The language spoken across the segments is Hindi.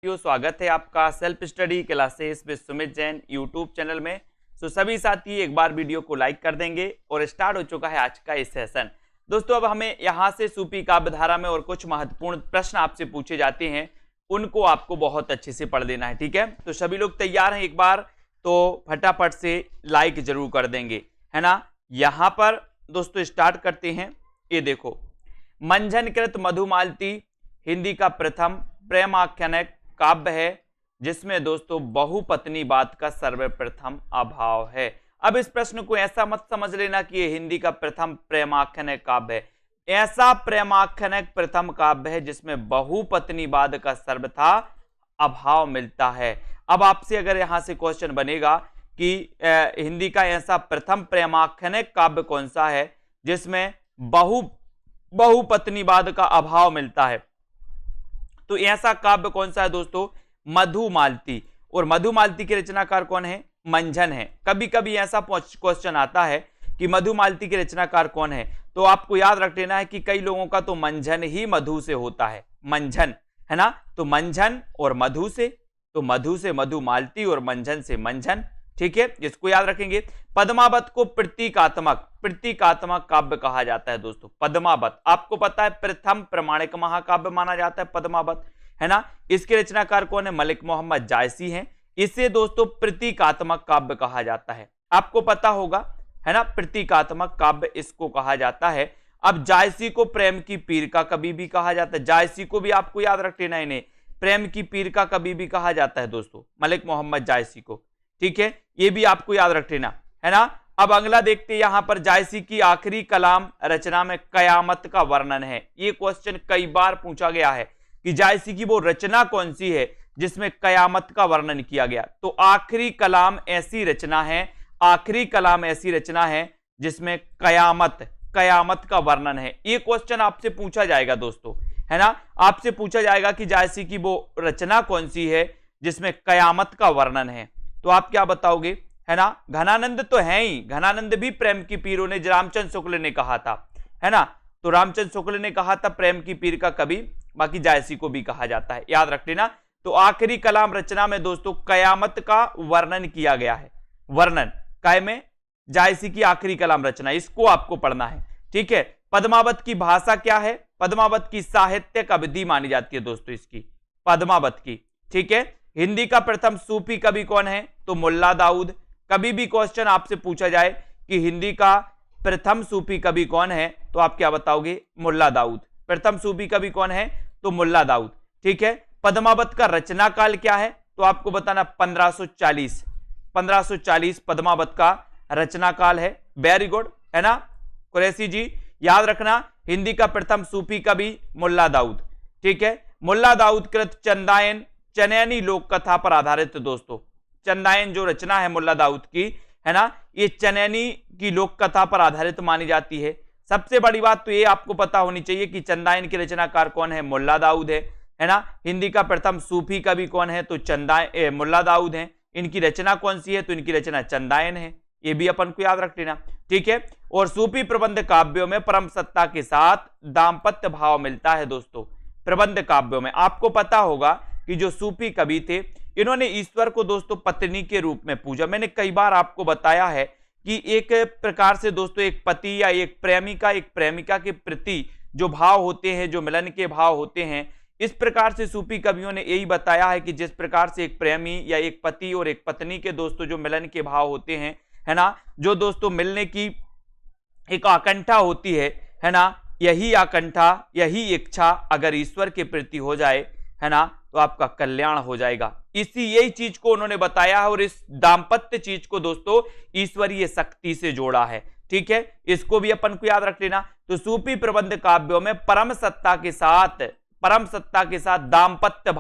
साथियों, स्वागत है आपका self study classes with Sumit Jain YouTube channel में। सभी साथी एक बार वीडियो को लाइक कर देंगे और स्टार्ट हो चुका है आज का इस सेशन। दोस्तों अब हमें यहाँ से सूफी काव्य धारा में और कुछ महत्वपूर्ण प्रश्न आपसे पूछे जाते हैं, उनको आपको बहुत अच्छे से पढ़ देना है। ठीक है, तो सभी लोग तैयार हैं एक बार तो फटाफट से लाइक जरूर कर देंगे, है ना। यहाँ पर दोस्तों स्टार्ट करते हैं। ये देखो, मंझनकृत मधुमालती हिंदी का प्रथम प्रेमाख्यानक काव्य है जिसमें दोस्तों बहुपत्नीवाद का सर्वप्रथम अभाव है। अब इस प्रश्न को ऐसा मत समझ लेना कि ये हिंदी का प्रथम प्रेमाख्यानक काव्य है। ऐसा प्रेमाख्यानक प्रथम काव्य है जिसमें बहुपत्नीवाद का सर्वथा अभाव मिलता है। अब आपसे अगर यहां से क्वेश्चन बनेगा कि हिंदी का ऐसा प्रथम प्रेमाख्यानक काव्य कौन सा है जिसमें बहुपत्नीवाद का अभाव मिलता है, तो ऐसा काव्य कौन सा है दोस्तों? मधुमालती। और मधुमालती के रचनाकार कौन है? मंझन है। कभी कभी ऐसा क्वेश्चन आता है कि मधुमालती के रचनाकार कौन है, तो आपको याद रख लेना है कि कई लोगों का तो मंझन ही मधु से होता है, मंझन, है ना। तो मंझन और मधु से, तो मधु से मधुमालती और मंझन से मंझन। ठीक है, इसको याद रखेंगे। पद्मावत को प्रतीकात्मक काव्य कहा जाता है दोस्तों। पद्मावत आपको पता है प्रथम प्रमाणिक महाकाव्य माना जाता है पद्मावत, है ना। इसके रचनाकार कौन है? मलिक मोहम्मद जायसी हैं। इसे दोस्तों प्रतीकात्मक काव्य कहा जाता है, आपको पता होगा, है ना। प्रतीकात्मक काव्य इसको कहा जाता है। अब जायसी को प्रेम की पीर का कवि भी कहा जाता है। जायसी को भी आपको याद रख लेना, इन्हें प्रेम की पीर का कवि भी कहा जाता है दोस्तों, मलिक मोहम्मद जायसी को। ठीक है, ये भी आपको याद रख लेना, है ना। अब अगला देखते हैं, यहां पर जायसी की आखिरी कलाम रचना में कयामत का वर्णन है। ये क्वेश्चन कई बार पूछा गया है कि जायसी की वो रचना कौन सी है जिसमें कयामत का वर्णन किया गया। तो आखिरी कलाम ऐसी रचना है, आखिरी कलाम ऐसी रचना है जिसमें कयामत का वर्णन है। ये क्वेश्चन आपसे पूछा जाएगा दोस्तों, है ना। आपसे पूछा जाएगा कि जायसी की वो रचना कौन सी है जिसमें कयामत का वर्णन है, तो आप क्या बताओगे, है ना। घनानंद तो है ही, घनानंद भी प्रेम की पीर, उन्हें रामचंद्र शुक्ल ने कहा था, है ना। तो रामचंद्र शुक्ल ने कहा था प्रेम की पीर का कवि, बाकी जायसी को भी कहा जाता है, याद रख लेना। तो आखिरी कलाम रचना में दोस्तों कयामत का वर्णन किया गया है। वर्णन काय में जायसी की आखिरी कलाम रचना, इसको आपको पढ़ना है। ठीक है, पद्मावत की भाषा क्या है? पद्मावत की साहित्यिक अवधि मानी जाती है दोस्तों इसकी, पद्मावत की। ठीक है, हिंदी का प्रथम सूफी कवि कौन है? तो मुल्ला दाऊद। कभी भी क्वेश्चन आपसे पूछा जाए कि हिंदी का प्रथम सूफी कवि कौन है, तो आप क्या बताओगे? मुल्ला दाऊद। प्रथम सूफी कवि कौन है? तो मुल्ला दाऊद। ठीक है, पद्मावत का रचना काल क्या है? तो आपको बताना 1540 पद्मावत का रचना काल है। वेरी गुड, है ना कुरैशी जी, याद रखना। हिंदी का प्रथम सूफी कवि मुल्ला दाऊद। ठीक है, मुल्ला दाऊद कृत चंदायन चनैनी लोक कथा पर आधारित दोस्तों। चंदायन जो रचना है मुल्ला दाऊद की, है ना, ये चनैनी की लोक कथा पर आधारित मानी जाती है। सबसे बड़ी बात तो ये आपको पता होनी चाहिए कि चंदायन के रचनाकार कौन है? मुल्ला दाऊद है ना। हिंदी का प्रथम सूफी कवि कौन है? तो मुल्ला दाऊद है। इनकी रचना कौन सी है? तो इनकी रचना चंदायन है। ये भी अपन को याद रख लेना। ठीक है, और सूफी प्रबंध काव्यों में परम सत्ता के साथ दाम्पत्य भाव मिलता है दोस्तों। प्रबंध काव्यों में आपको पता होगा कि जो सूफी कवि थे, इन्होंने ईश्वर को दोस्तों पत्नी के रूप में पूजा। मैंने कई बार आपको बताया है कि एक प्रकार से दोस्तों एक पति या एक प्रेमिका के प्रति जो भाव होते हैं, जो मिलन के भाव होते हैं, इस प्रकार से सूफी कवियों ने यही बताया है कि जिस प्रकार से एक प्रेमी या एक पति और एक पत्नी के दोस्तों जो मिलन के भाव होते हैं, है ना, जो दोस्तों मिलने की एक आकांक्षा होती है ना, यही आकांक्षा, यही इच्छा अगर ईश्वर के प्रति हो जाए, है ना, तो आपका कल्याण हो जाएगा। यही चीज को उन्होंने बताया है और इस दाम्पत्य चीज को दोस्तों ईश्वरीय शक्ति से जोड़ा है। ठीक है, इसको भी अपन को याद रख लेना। तो सूफी प्रबंध काव्यों में परम सत्ता के साथ दाम्पत्य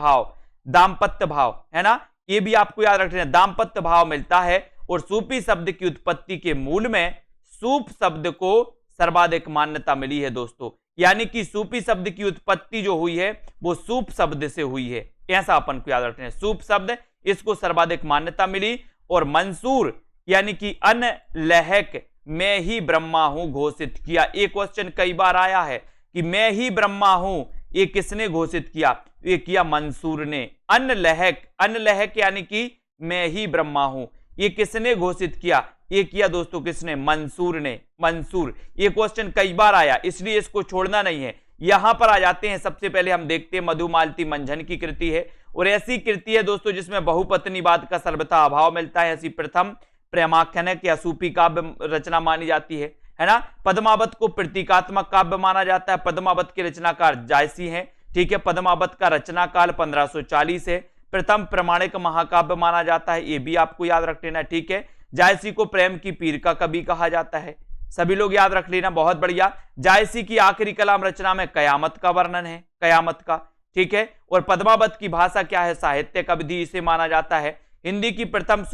भाव, है ना, ये भी आपको याद रख लेना। दाम्पत्य भाव मिलता है और सूफी शब्द की उत्पत्ति के मूल में सूफ शब्द को सर्वाधिक मान्यता मिली है दोस्तों। यानी कि सूफी शब्द की उत्पत्ति जो हुई है वो सूफ शब्द से हुई है, ऐसा अपन को याद रखते हैं। सूफ शब्द, इसको सर्वाधिक मान्यता मिली। और मंसूर यानी कि अनलहक मैं ही ब्रह्मा हूं घोषित किया। एक क्वेश्चन कई बार आया है कि मैं ही ब्रह्मा हूं ये किसने घोषित किया? ये किया मंसूर ने। अनलहक यानी कि मैं ही ब्रह्मा हूं, ये किसने घोषित किया? ये किया दोस्तों किसने? मंसूर ने। मंसूर, ये क्वेश्चन कई बार आया इसलिए इसको छोड़ना नहीं है। यहां पर आ जाते हैं, सबसे पहले हम देखते हैं मधुमालती मंझन की कृति है और ऐसी कृति है दोस्तों जिसमें बहुपत्नीवाद का सर्वथा अभाव मिलता है। ऐसी प्रथम प्रेमाख्यानक या सूफी काव्य रचना मानी जाती है ना। पद्मावत को प्रतीकात्मक काव्य माना जाता है। पद्मावत के रचनाकार जायसी हैं, ठीक है। पद्मावत का रचना काल 1540 है। प्रथम प्रमाणिक महाकाव्य माना जाता है, ये भी आपको याद रख लेना, ठीक है। जायसी को प्रेम की पीर का कवि कहा जाता है, सभी लोग याद रख लेना, बहुत बढ़िया। जायसी की आखिरी कलाम रचना में कयामत का वर्णन है, कयामत का, ठीक है। और पद्मावत की भाषा क्या है? साहित्यिक अवधि इसे माना जाता है। हिंदी की प्रथम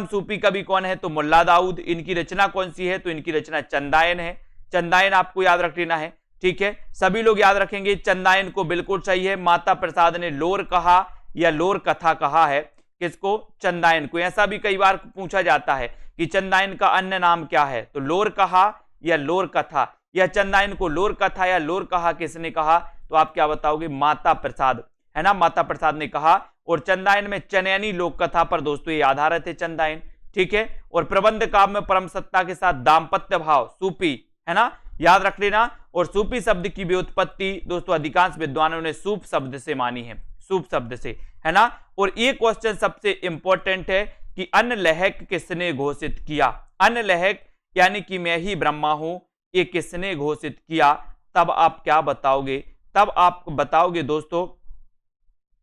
सूफी कवि कौन है? तो मुल्ला दाऊद। इनकी रचना कौन सी है? तो इनकी रचना चंदायन है। चंदायन आपको याद रख लेना है, ठीक है। सभी लोग याद रखेंगे, चंदायन को बिल्कुल सही है। माता प्रसाद ने लोर कहा या लोर कथा कहा है, किसको? चंदायन को। ऐसा भी कई बार पूछा जाता है कि चंदायन का अन्य नाम क्या है? तो लोर कहा या लोर कथा, या चंदायन को लोर कथा या लोर कहा किसने कहा? तो आप क्या बताओगे? माता प्रसाद, है ना, माता प्रसाद ने कहा। और चंदायन में चनैनी लोक कथा पर दोस्तों ये आधारित है चंदायन, ठीक है। और प्रबंध काव्य में परम सत्ता के साथ दाम्पत्य भाव, सूफी, है ना, याद रख लेना। और सूफी शब्द की व्युत्पत्ति दोस्तों अधिकांश विद्वानों ने सूफ शब्द से मानी है, सूफ शब्द से, है ना। और ये क्वेश्चन सबसे इंपॉर्टेंट है कि अनलहक किसने घोषित किया? अनलहक यानी कि मैं ही ब्रह्मा हूं, ये किसने घोषित किया? तब आप क्या बताओगे? तब आप बताओगे दोस्तों,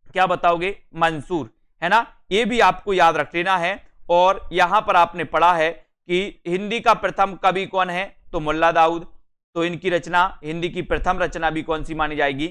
क्या बताओगे? मंसूर, है ना। ये भी आपको याद रख लेना है। और यहां पर आपने पढ़ा है कि हिंदी का प्रथम कवि कौन है? तो मुल्ला दाऊद। तो इनकी रचना, हिंदी की प्रथम रचना भी कौन सी मानी जाएगी?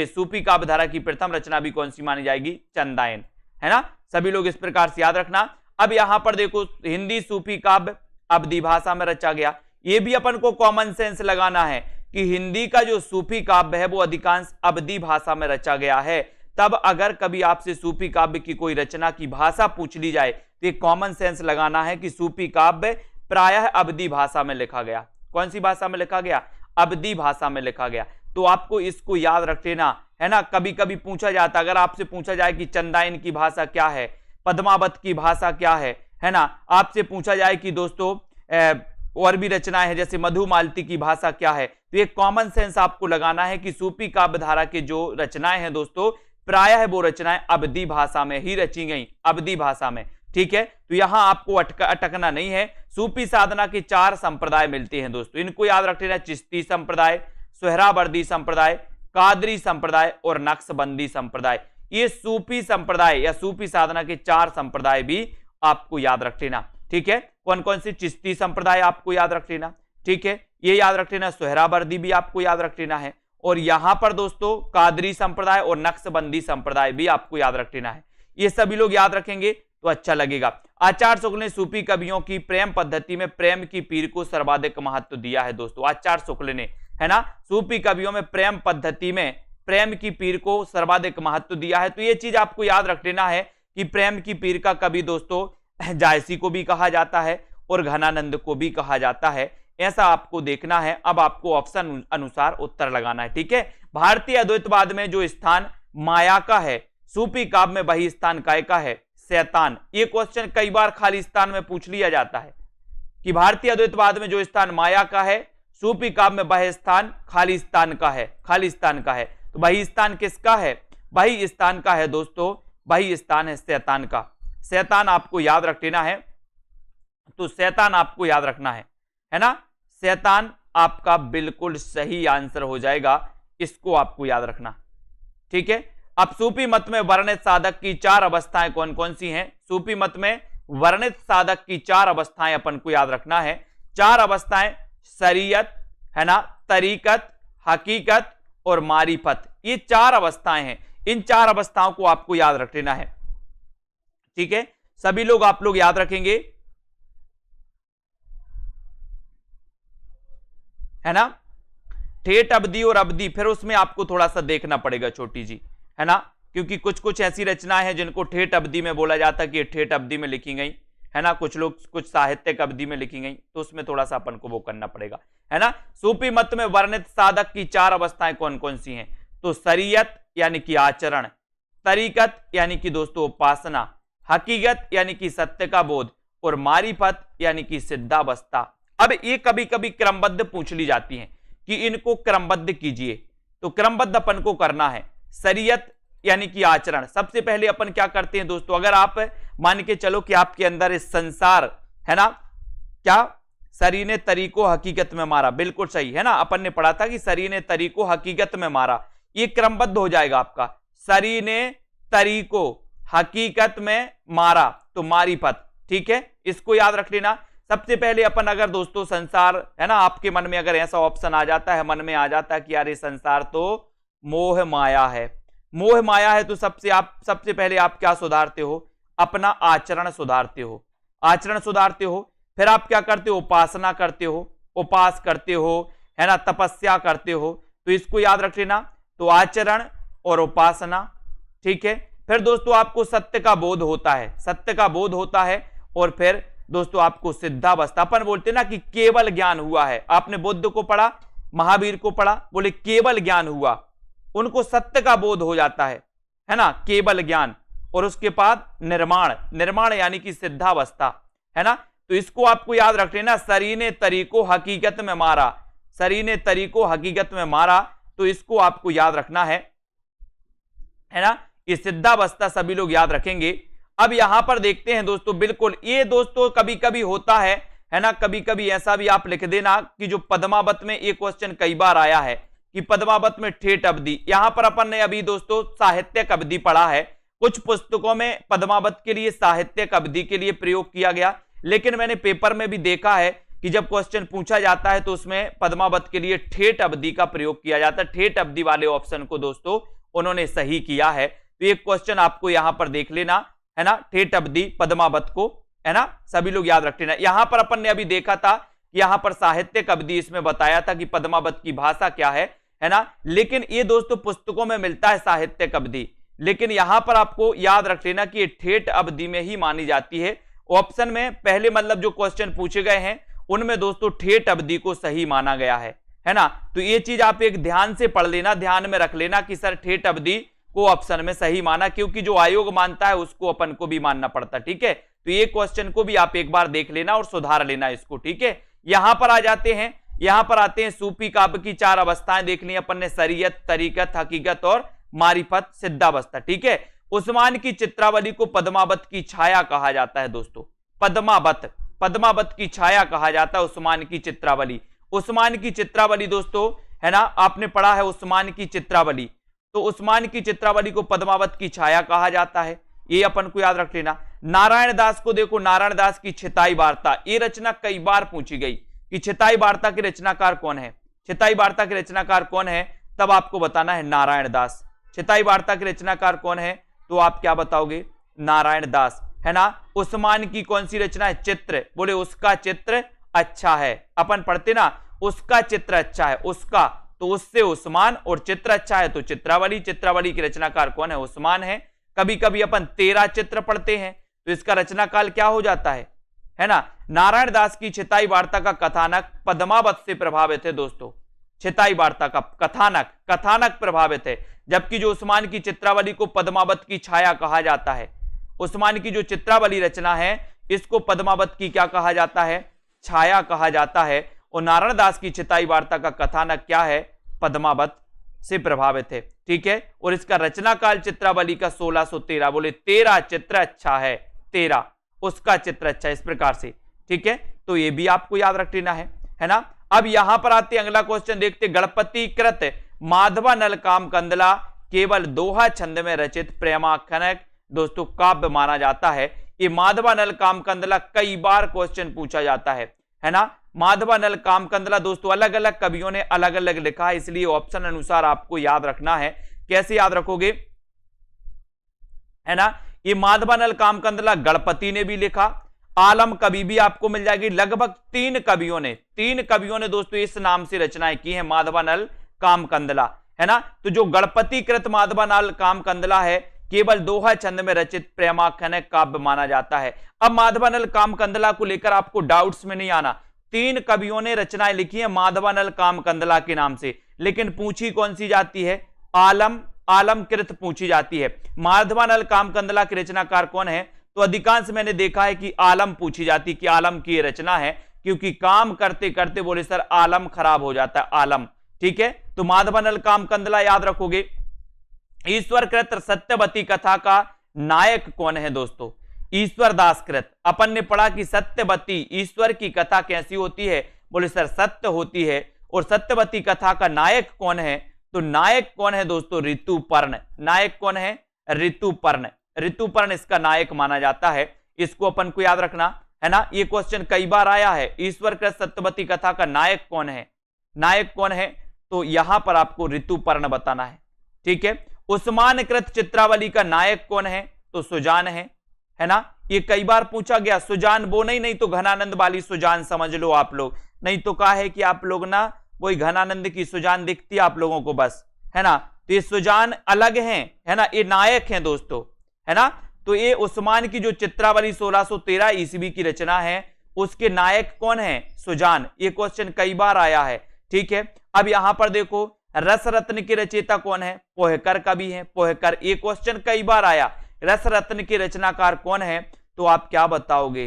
सूफी काव्यधारा की प्रथम रचना भी कौन सी मानी जाएगी? चंदायन, है ना। सभी लोग इस प्रकार से याद रखना। अब यहां पर देखो, हिंदी सूफी काव्य अवधी भाषा में रचा गया। ये भी अपन को कॉमन सेंस लगाना है कि हिंदी का जो सूफी काव्य है वो अधिकांश अवधी भाषा में रचा गया है। तब अगर कभी आपसे सूफी काव्य की कोई रचना की भाषा पूछ ली जाए तो कॉमन सेंस लगाना है कि सूफी काव्य प्रायः अवधी भाषा में लिखा गया। कौन सी भाषा में लिखा गया? अवधी भाषा में लिखा गया। तो आपको इसको याद रख लेना, है ना। कभी कभी पूछा जाता, अगर आपसे पूछा जाए कि चंदायन की भाषा क्या है, पद्मावत की भाषा क्या है ना। आपसे पूछा जाए कि दोस्तों और भी रचनाएं हैं जैसे मधुमालती की भाषा क्या है, तो एक कॉमन सेंस आपको लगाना है कि सूफी काव्य धारा के जो रचनाएं हैं दोस्तों प्रायः वो रचनाएं अवधी भाषा में ही रची गई, अवधी भाषा में, ठीक है। तो यहां आपको अटकना नहीं है। सूफी साधना के 4 संप्रदाय मिलते हैं दोस्तों, इनको याद रख लेना। चिश्ती संप्रदाय, सोहरावर्दी संप्रदाय, कादरी संप्रदाय और नक्शबंदी संप्रदाय। ये सूफी संप्रदाय या सूफी साधना के 4 संप्रदाय भी आपको याद रख लेना, ठीक है। कौन कौन से? चिश्ती संप्रदाय आपको याद रख लेना, ठीक है, ये याद रख लेना। सोहरावर्दी भी आपको याद रख लेना है। और यहां पर दोस्तों कादरी संप्रदाय और नक्शबंदी संप्रदाय भी आपको याद रख लेना है। ये सभी लोग याद रखेंगे तो अच्छा लगेगा। आचार्य शुक्ल ने सूफी कवियों की प्रेम पद्धति में प्रेम की पीर को सर्वाधिक महत्व दिया है दोस्तों। आचार्य शुक्ल ने, है ना, सूफी कवियों में प्रेम पद्धति में प्रेम की पीर को सर्वाधिक महत्व दिया है। तो ये चीज आपको याद रख लेना है कि प्रेम की पीर का कवि दोस्तों जायसी को भी कहा जाता है और घनानंद को भी कहा जाता है, ऐसा आपको देखना है। अब आपको ऑप्शन अनुसार उत्तर लगाना है, ठीक है। भारतीय अद्वैतवाद में जो स्थान माया का है, सूफी काव्य में वही स्थान काय का है? शैतान। ये क्वेश्चन कई बार खाली स्थान में पूछ लिया जाता है कि भारतीय अद्वैतवाद में जो स्थान माया का है, सूफी काव्य में वह स्थान खाली स्थान का है, खाली स्थान का है। तो वही स्थान किसका है? वही स्थान का है दोस्तों, वही स्थान है शैतान का। शैतान आपको याद रख लेना है। तो शैतान आपको याद रखना है ना। शैतान आपका बिल्कुल सही आंसर हो जाएगा, इसको आपको याद रखना, ठीक है। अब सूफी मत में वर्णित साधक की 4 अवस्थाएं कौन कौन सी हैं? सूफी मत में वर्णित साधक की 4 अवस्थाएं अपन को याद रखना है। 4 अवस्थाएं शरीयत, है ना, तरीकत, हकीकत और मारिफत। ये 4 अवस्थाएं हैं। इन 4 अवस्थाओं को आपको याद रख लेना है, ठीक है। सभी लोग आप लोग याद रखेंगे, है ना। ठेठ अवधि और अवधि, फिर उसमें आपको थोड़ा सा देखना पड़ेगा छोटी जी, है ना, क्योंकि कुछ कुछ ऐसी रचनाएं हैं जिनको ठेठ अवधि में बोला जाता है कि ये ठेठ अवधि में लिखी गई, है ना। कुछ लोग कुछ साहित्यिक अवधि में लिखी गई, तो उसमें थोड़ा सा अपन को वो करना पड़ेगा, है ना। सूफी मत में वर्णित साधक की 4 अवस्थाएं कौन कौन सी हैं? तो शरीयत यानी कि आचरण, तरीकत यानी कि दोस्तों उपासना, हकीकत यानी कि सत्य का बोध, और मारिफत यानी कि सिद्धावस्था। अब ये कभी कभी क्रमबद्ध पूछ ली जाती हैं कि इनको क्रमबद्ध कीजिए, तो क्रमबद्ध अपन को करना है। शरीयत यानी कि आचरण, सबसे पहले अपन क्या करते हैं दोस्तों, अगर आप मान के चलो कि आपके अंदर इस संसार है ना, क्या शरीर ने तरी को हकीकत में मारा, बिल्कुल सही है ना, अपन ने पढ़ा था कि शरीर ने तरी को हकीकत में मारा, ये क्रमबद्ध हो जाएगा आपका। शरीर ने तरी को हकीकत में मारा तो मारिफत, ठीक है, इसको याद रख लेना। सबसे पहले अपन अगर दोस्तों संसार है ना, आपके मन में अगर ऐसा ऑप्शन आ जाता है, मन में आ जाता है कि यार ये संसार तो मोह माया है, मोह माया है, तो सबसे पहले आप क्या सुधारते हो, अपना आचरण सुधारते हो, आचरण सुधारते हो। फिर आप क्या करते हो, उपासना करते हो, उपास करते हो, है ना, तपस्या करते हो, तो इसको याद रख लेना। तो आचरण और उपासना, ठीक है। फिर दोस्तों आपको सत्य का बोध होता है, सत्य का बोध होता है, और फिर दोस्तों आपको सिद्धावस्था, अपन बोलते ना कि केवल ज्ञान हुआ है। आपने बुद्ध को पढ़ा, महावीर को पढ़ा, बोले केवल ज्ञान हुआ, उनको सत्य का बोध हो जाता है ना, केवल ज्ञान। और उसके बाद निर्माण, निर्माण यानी कि सिद्धावस्था, है ना। तो इसको आपको याद रख लेना, शरीर ने तरी को हकीकत में मारा, शरीर ने तरी को हकीकत में मारा, तो इसको आपको याद रखना है ना, ये सिद्धावस्था सभी लोग याद रखेंगे। अब यहां पर देखते हैं दोस्तों, बिल्कुल ये दोस्तों कभी कभी होता है ना, कभी कभी ऐसा भी आप लिख देना कि जो पद्मावत में ये क्वेश्चन कई बार आया है कि पद्मावत में ठेठ अवधि, यहां पर अपन ने अभी दोस्तों साहित्यक अवधि पढ़ा है, कुछ पुस्तकों में पद्मावत के लिए साहित्यक अवधि के लिए प्रयोग किया गया, लेकिन मैंने पेपर में भी देखा है कि जब क्वेश्चन पूछा जाता है तो उसमें पद्मावत के लिए ठेठ अवधि का प्रयोग किया जाता है। ठेठ अवधि वाले ऑप्शन को दोस्तों उन्होंने सही किया है, तो एक क्वेश्चन आपको यहां पर देख लेना, है ना, ठेठ अवधि पद्मावत को, है ना, सभी लोग याद रख लेना। यहां पर अपन ने अभी देखा था कि यहां पर साहित्यक अवधि इसमें बताया था कि पद्मावत की भाषा क्या है ना, लेकिन ये दोस्तों पुस्तकों में मिलता है साहित्यक अवधि, लेकिन यहां पर आपको याद रख लेना कि ये ठेठ अवधि में ही मानी जाती है। ऑप्शन में पहले मतलब जो क्वेश्चन पूछे गए हैं उनमें दोस्तों ठेठ अवधि को सही माना गया है ना, तो ये चीज आप एक ध्यान से पढ़ लेना, ध्यान में रख लेना कि सर ठेठ अवधि को ऑप्शन में सही माना, क्योंकि जो आयोग मानता है उसको अपन को भी मानना पड़ता, ठीक है। तो ये क्वेश्चन को भी आप एक बार देख लेना और सुधार लेना इसको, ठीक है। यहां पर आ जाते हैं, यहां पर आते हैं सूफी काव्य की 4 अवस्थाएं देख ली अपन ने, शरीयत, तरीकत, हकीकत और मारिफत, सिद्धावस्था, ठीक है। उस्मान की चित्रावली को पद्मावत की छाया कहा जाता है दोस्तों, पद्मावत, पद्मावत की छाया कहा जाता है उस्मान की चित्रावली। उस्मान की चित्रावली दोस्तों, है ना, आपने पढ़ा है उस्मान की चित्रावली, तो उस्मान की चित्रावली को पद्मावत की छाया कहा जाता है, ये अपन को याद रख लेना। नारायण दास को देखो, नारायण दास की छिताई वार्ता, ये रचना कई बार पूछी गई कि छिताई वार्ता के रचनाकार कौन है, छिताई वार्ता के रचनाकार कौन है, तब आपको बताना है नारायण दास। छिताई वार्ता के रचनाकार कौन है, तो आप क्या बताओगे, नारायण दास, है ना। उस्मान की कौन सी रचना है, चित्र, बोले उसका चित्र अच्छा है, अपन पढ़ते ना उसका चित्र अच्छा है, उसका, तो उससे उस्मान, और चित्र अच्छा है तो चित्रावली, चित्रावली की रचनाकार कौन है, उस्मान है। कभी कभी अपन 13 चित्र पढ़ते हैं तो इसका रचनाकाल क्या हो जाता है ना। नारायण दास की छिताई वार्ता का कथानक पद्मावत से प्रभावित है दोस्तों, छिताई वार्ता का कथानक प्रभावित है, जबकि जो उस्मान की चित्रावली को पद्मावत की छाया कहा जाता है, उस्मान की जो चित्रावली रचना है इसको पद्मावत की क्या कहा जाता है, छाया कहा जाता है, और नारायण दास की छिताई वार्ता का कथानक क्या है, पद्मावत से प्रभावित है, ठीक है। और इसका रचनाकाल चित्रावली का 1613, बोले 13 चित्र अच्छा है, 13 उसका चित्र अच्छा है, इस प्रकार से, ठीक है। तो ये भी आपको याद रख लेना है ना। अब यहां पर आते अगला क्वेश्चन देखते, गणपति कृत माधवानल काम कंदला केवल दोहा छंद में रचित प्रेमाख्यानक दोस्तों काव्य माना जाता है। ये माधवानल काम कंदला कई बार क्वेश्चन पूछा जाता है ना। माधवानल काम कंदला दोस्तों अलग अलग कवियों ने अलग अलग लिखा है, इसलिए ऑप्शन अनुसार आपको याद रखना है। कैसे याद रखोगे, है ना। ये माधवानल काम कंदला गणपति ने भी लिखा, आलम कवि भी आपको मिल जाएगी, लगभग 3 कवियों ने दोस्तों इस नाम से रचनाएं की है, माधवानल काम कंदला, है ना। तो जो गणपति कृत माधवानल काम कंदला है केवल दोहा छंद में रचित प्रेमाख्यानक काव्य माना जाता है। अब माधवानल काम कंदला को लेकर आपको डाउट्स में नहीं आना, 3 कवियों ने रचनाएं लिखी है माधवानल काम कंदला के नाम से, लेकिन पूछी कौन सी जाती है, आलम आलमकृत पूछी जाती है। माधवानल कामकंदला की रचनाकार कौन है? तो अधिकांश मैंने देखा है कि आलम पूछी जाती, कि आलम की रचना है, क्योंकि काम करते करते बोले सर आलम खराब हो जाता है, आलम। ठीक है, तो माधवानल कामकंदला याद रखोगे। ईश्वरकृत सत्यवती कथा का नायक कौन है दोस्तों? ईश्वर दास कृत। अपन ने पढ़ा कि सत्यवती ईश्वर की कथा कैसी होती है? बोले सर सत्य होती है। और सत्यवती कथा का नायक कौन है? तो नायक कौन है दोस्तों? ऋतुपर्ण। नायक कौन है? ऋतुपर्ण। ऋतुपर्ण इसका नायक माना जाता है। इसको अपन को याद रखना है ना, ये क्वेश्चन कई बार आया है। ईश्वरकृत सत्यवती कथा का नायक कौन है? नायक कौन है? तो यहां पर आपको ऋतुपर्ण बताना है। ठीक है, उस्मानकृत चित्रावली का नायक कौन है? तो सुजान है ना, ये कई बार पूछा गया। सुजान वो नहीं तो घनानंद वाली सुजान समझ लो आप लोग, नहीं तो कहा है कि आप लोग ना वही घनानंद की सुजान दिखती है आप लोगों को बस, है ना। तो ये सुजान अलग हैं, है ना, ये नायक हैं दोस्तों, है ना। तो ये उस्मान की जो चित्रावली 1613 ईस्वी की रचना है, उसके नायक कौन है? सुजान। ये क्वेश्चन कई बार आया है। ठीक है, अब यहां पर देखो रस रत्न के रचयिता कौन है? पोहकर कवि है, पोहकर। ये क्वेश्चन कई बार आया, रस रत्न के रचनाकार कौन है? तो आप क्या बताओगे?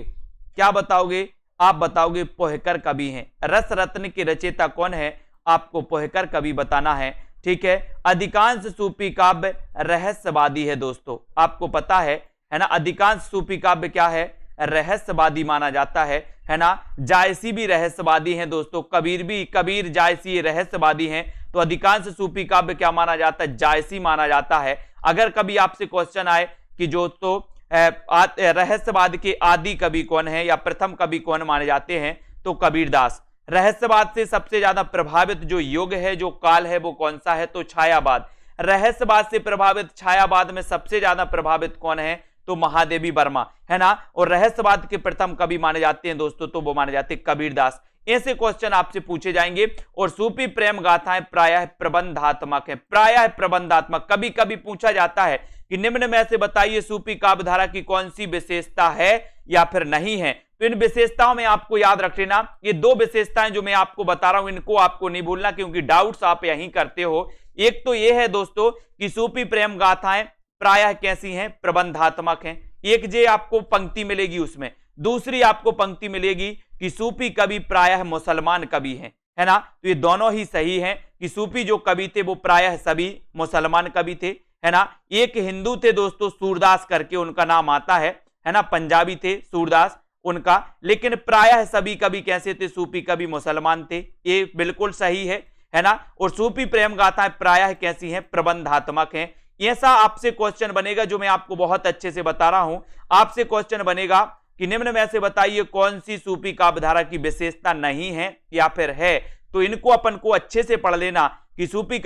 क्या बताओगे? आप बताओगे पोहकर कवि हैं। रस रत्न के रचयिता कौन है? आपको पोहकर कवि बताना है। ठीक है, अधिकांश सूफी काव्य रहस्यवादी है दोस्तों, आपको पता है ना। अधिकांश सूफी काव्य क्या है? रहस्यवादी माना जाता है ना। जायसी भी रहस्यवादी हैं दोस्तों, कबीर जायसी रहस्यवादी हैं। तो अधिकांश सूफी काव्य क्या माना जाता है? जायसी माना जाता है। अगर कभी आपसे क्वेश्चन आए कि जो तो रहस्यवाद के आदि कवि कौन है या प्रथम कवि कौन माने जाते हैं, तो कबीरदास। रहस्यवाद से सबसे ज्यादा प्रभावित जो युग है, जो काल है, वो कौन सा है? तो छायावाद। रहस्यवाद से प्रभावित छायावाद में सबसे ज्यादा प्रभावित कौन है? तो महादेवी वर्मा, है ना। और रहस्यवाद के प्रथम कवि माने जाते हैं दोस्तों, तो वो माने जाते हैं कबीरदास। ऐसे क्वेश्चन आपसे पूछे जाएंगे। और सूफी प्रेम गाथाएं प्रायः प्रबंधात्मक है, प्रायः प्रबंधात्मक। कभी कभी पूछा जाता है कि निम्न में से बताइए सूफी काव्यधारा की कौन सी विशेषता है या फिर नहीं है। तो इन विशेषताओं में आपको याद रख लेना, ये दो विशेषताएं जो मैं आपको बता रहा हूं, इनको आपको नहीं भूलना, क्योंकि डाउट्स आप यहीं करते हो। एक तो ये है दोस्तों कि सूफी प्रेम गाथाएं प्रायः कैसी हैं? प्रबंधात्मक हैं। एक जे आपको पंक्ति मिलेगी उसमें। दूसरी आपको पंक्ति मिलेगी कि सूफी कवि प्रायः मुसलमान कवि हैं, है ना। तो ये दोनों ही सही हैं कि सूफी जो कवि थे वो प्रायः सभी मुसलमान कवि थे, है ना। एक हिंदू थे दोस्तों, सूरदास करके उनका नाम आता है ना, पंजाबी थे सूरदास उनका। लेकिन प्रायः सभी कवि कैसे थे? सूफी कवि मुसलमान थे, ये बिल्कुल सही है ना। और सूफी प्रेम गाथाएं प्रायः कैसी हैं? प्रबंधात्मक हैं। ऐसा आपसे क्वेश्चन बनेगा जो मैं आपको बहुत अच्छे से बता रहा हूं। आपसे क्वेश्चन बनेगा कि निम्न में से बताइए कौन सी सूफी काव्यधारा की विशेषता नहीं है या फिर है। तो इनको अपन को अच्छे से पढ़ लेना कि सूफी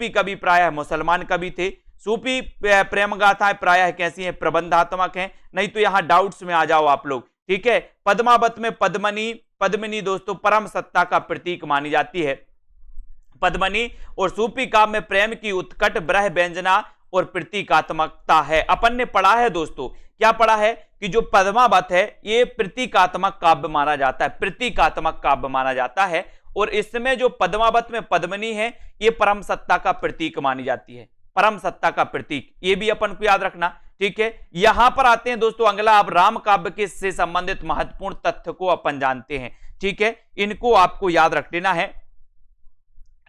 कवि प्रायः मुसलमान कवि थे, सूफी प्रेम गाथाएं प्रायः कैसी हैं? प्रबंधात्मक हैं। नहीं तो यहां डाउट्स में आ जाओ आप लोग। ठीक है, पद्मावत में पद्मिनी दोस्तों परम सत्ता का प्रतीक मानी जाती है, पद्मिनी। और सूफी काव्य में प्रेम की उत्कट ब्रह व्यंजना और प्रतीकात्मकता है। अपन ने पढ़ा है दोस्तों, क्या पढ़ा है? कि जो पद्मावत है ये प्रतीकात्मक काव्य माना जाता है, प्रतीकात्मक काव्य माना जाता है। और इसमें जो पद्मावत में पद्मिनी है ये परम सत्ता का प्रतीक मानी जाती है, परम सत्ता का प्रतीक। ये भी अपन को याद रखना। ठीक है, यहां पर आते हैं दोस्तों अगला। अब राम काव्य के से संबंधित महत्वपूर्ण तथ्य को अपन जानते हैं। ठीक है, इनको आपको याद रख लेना है।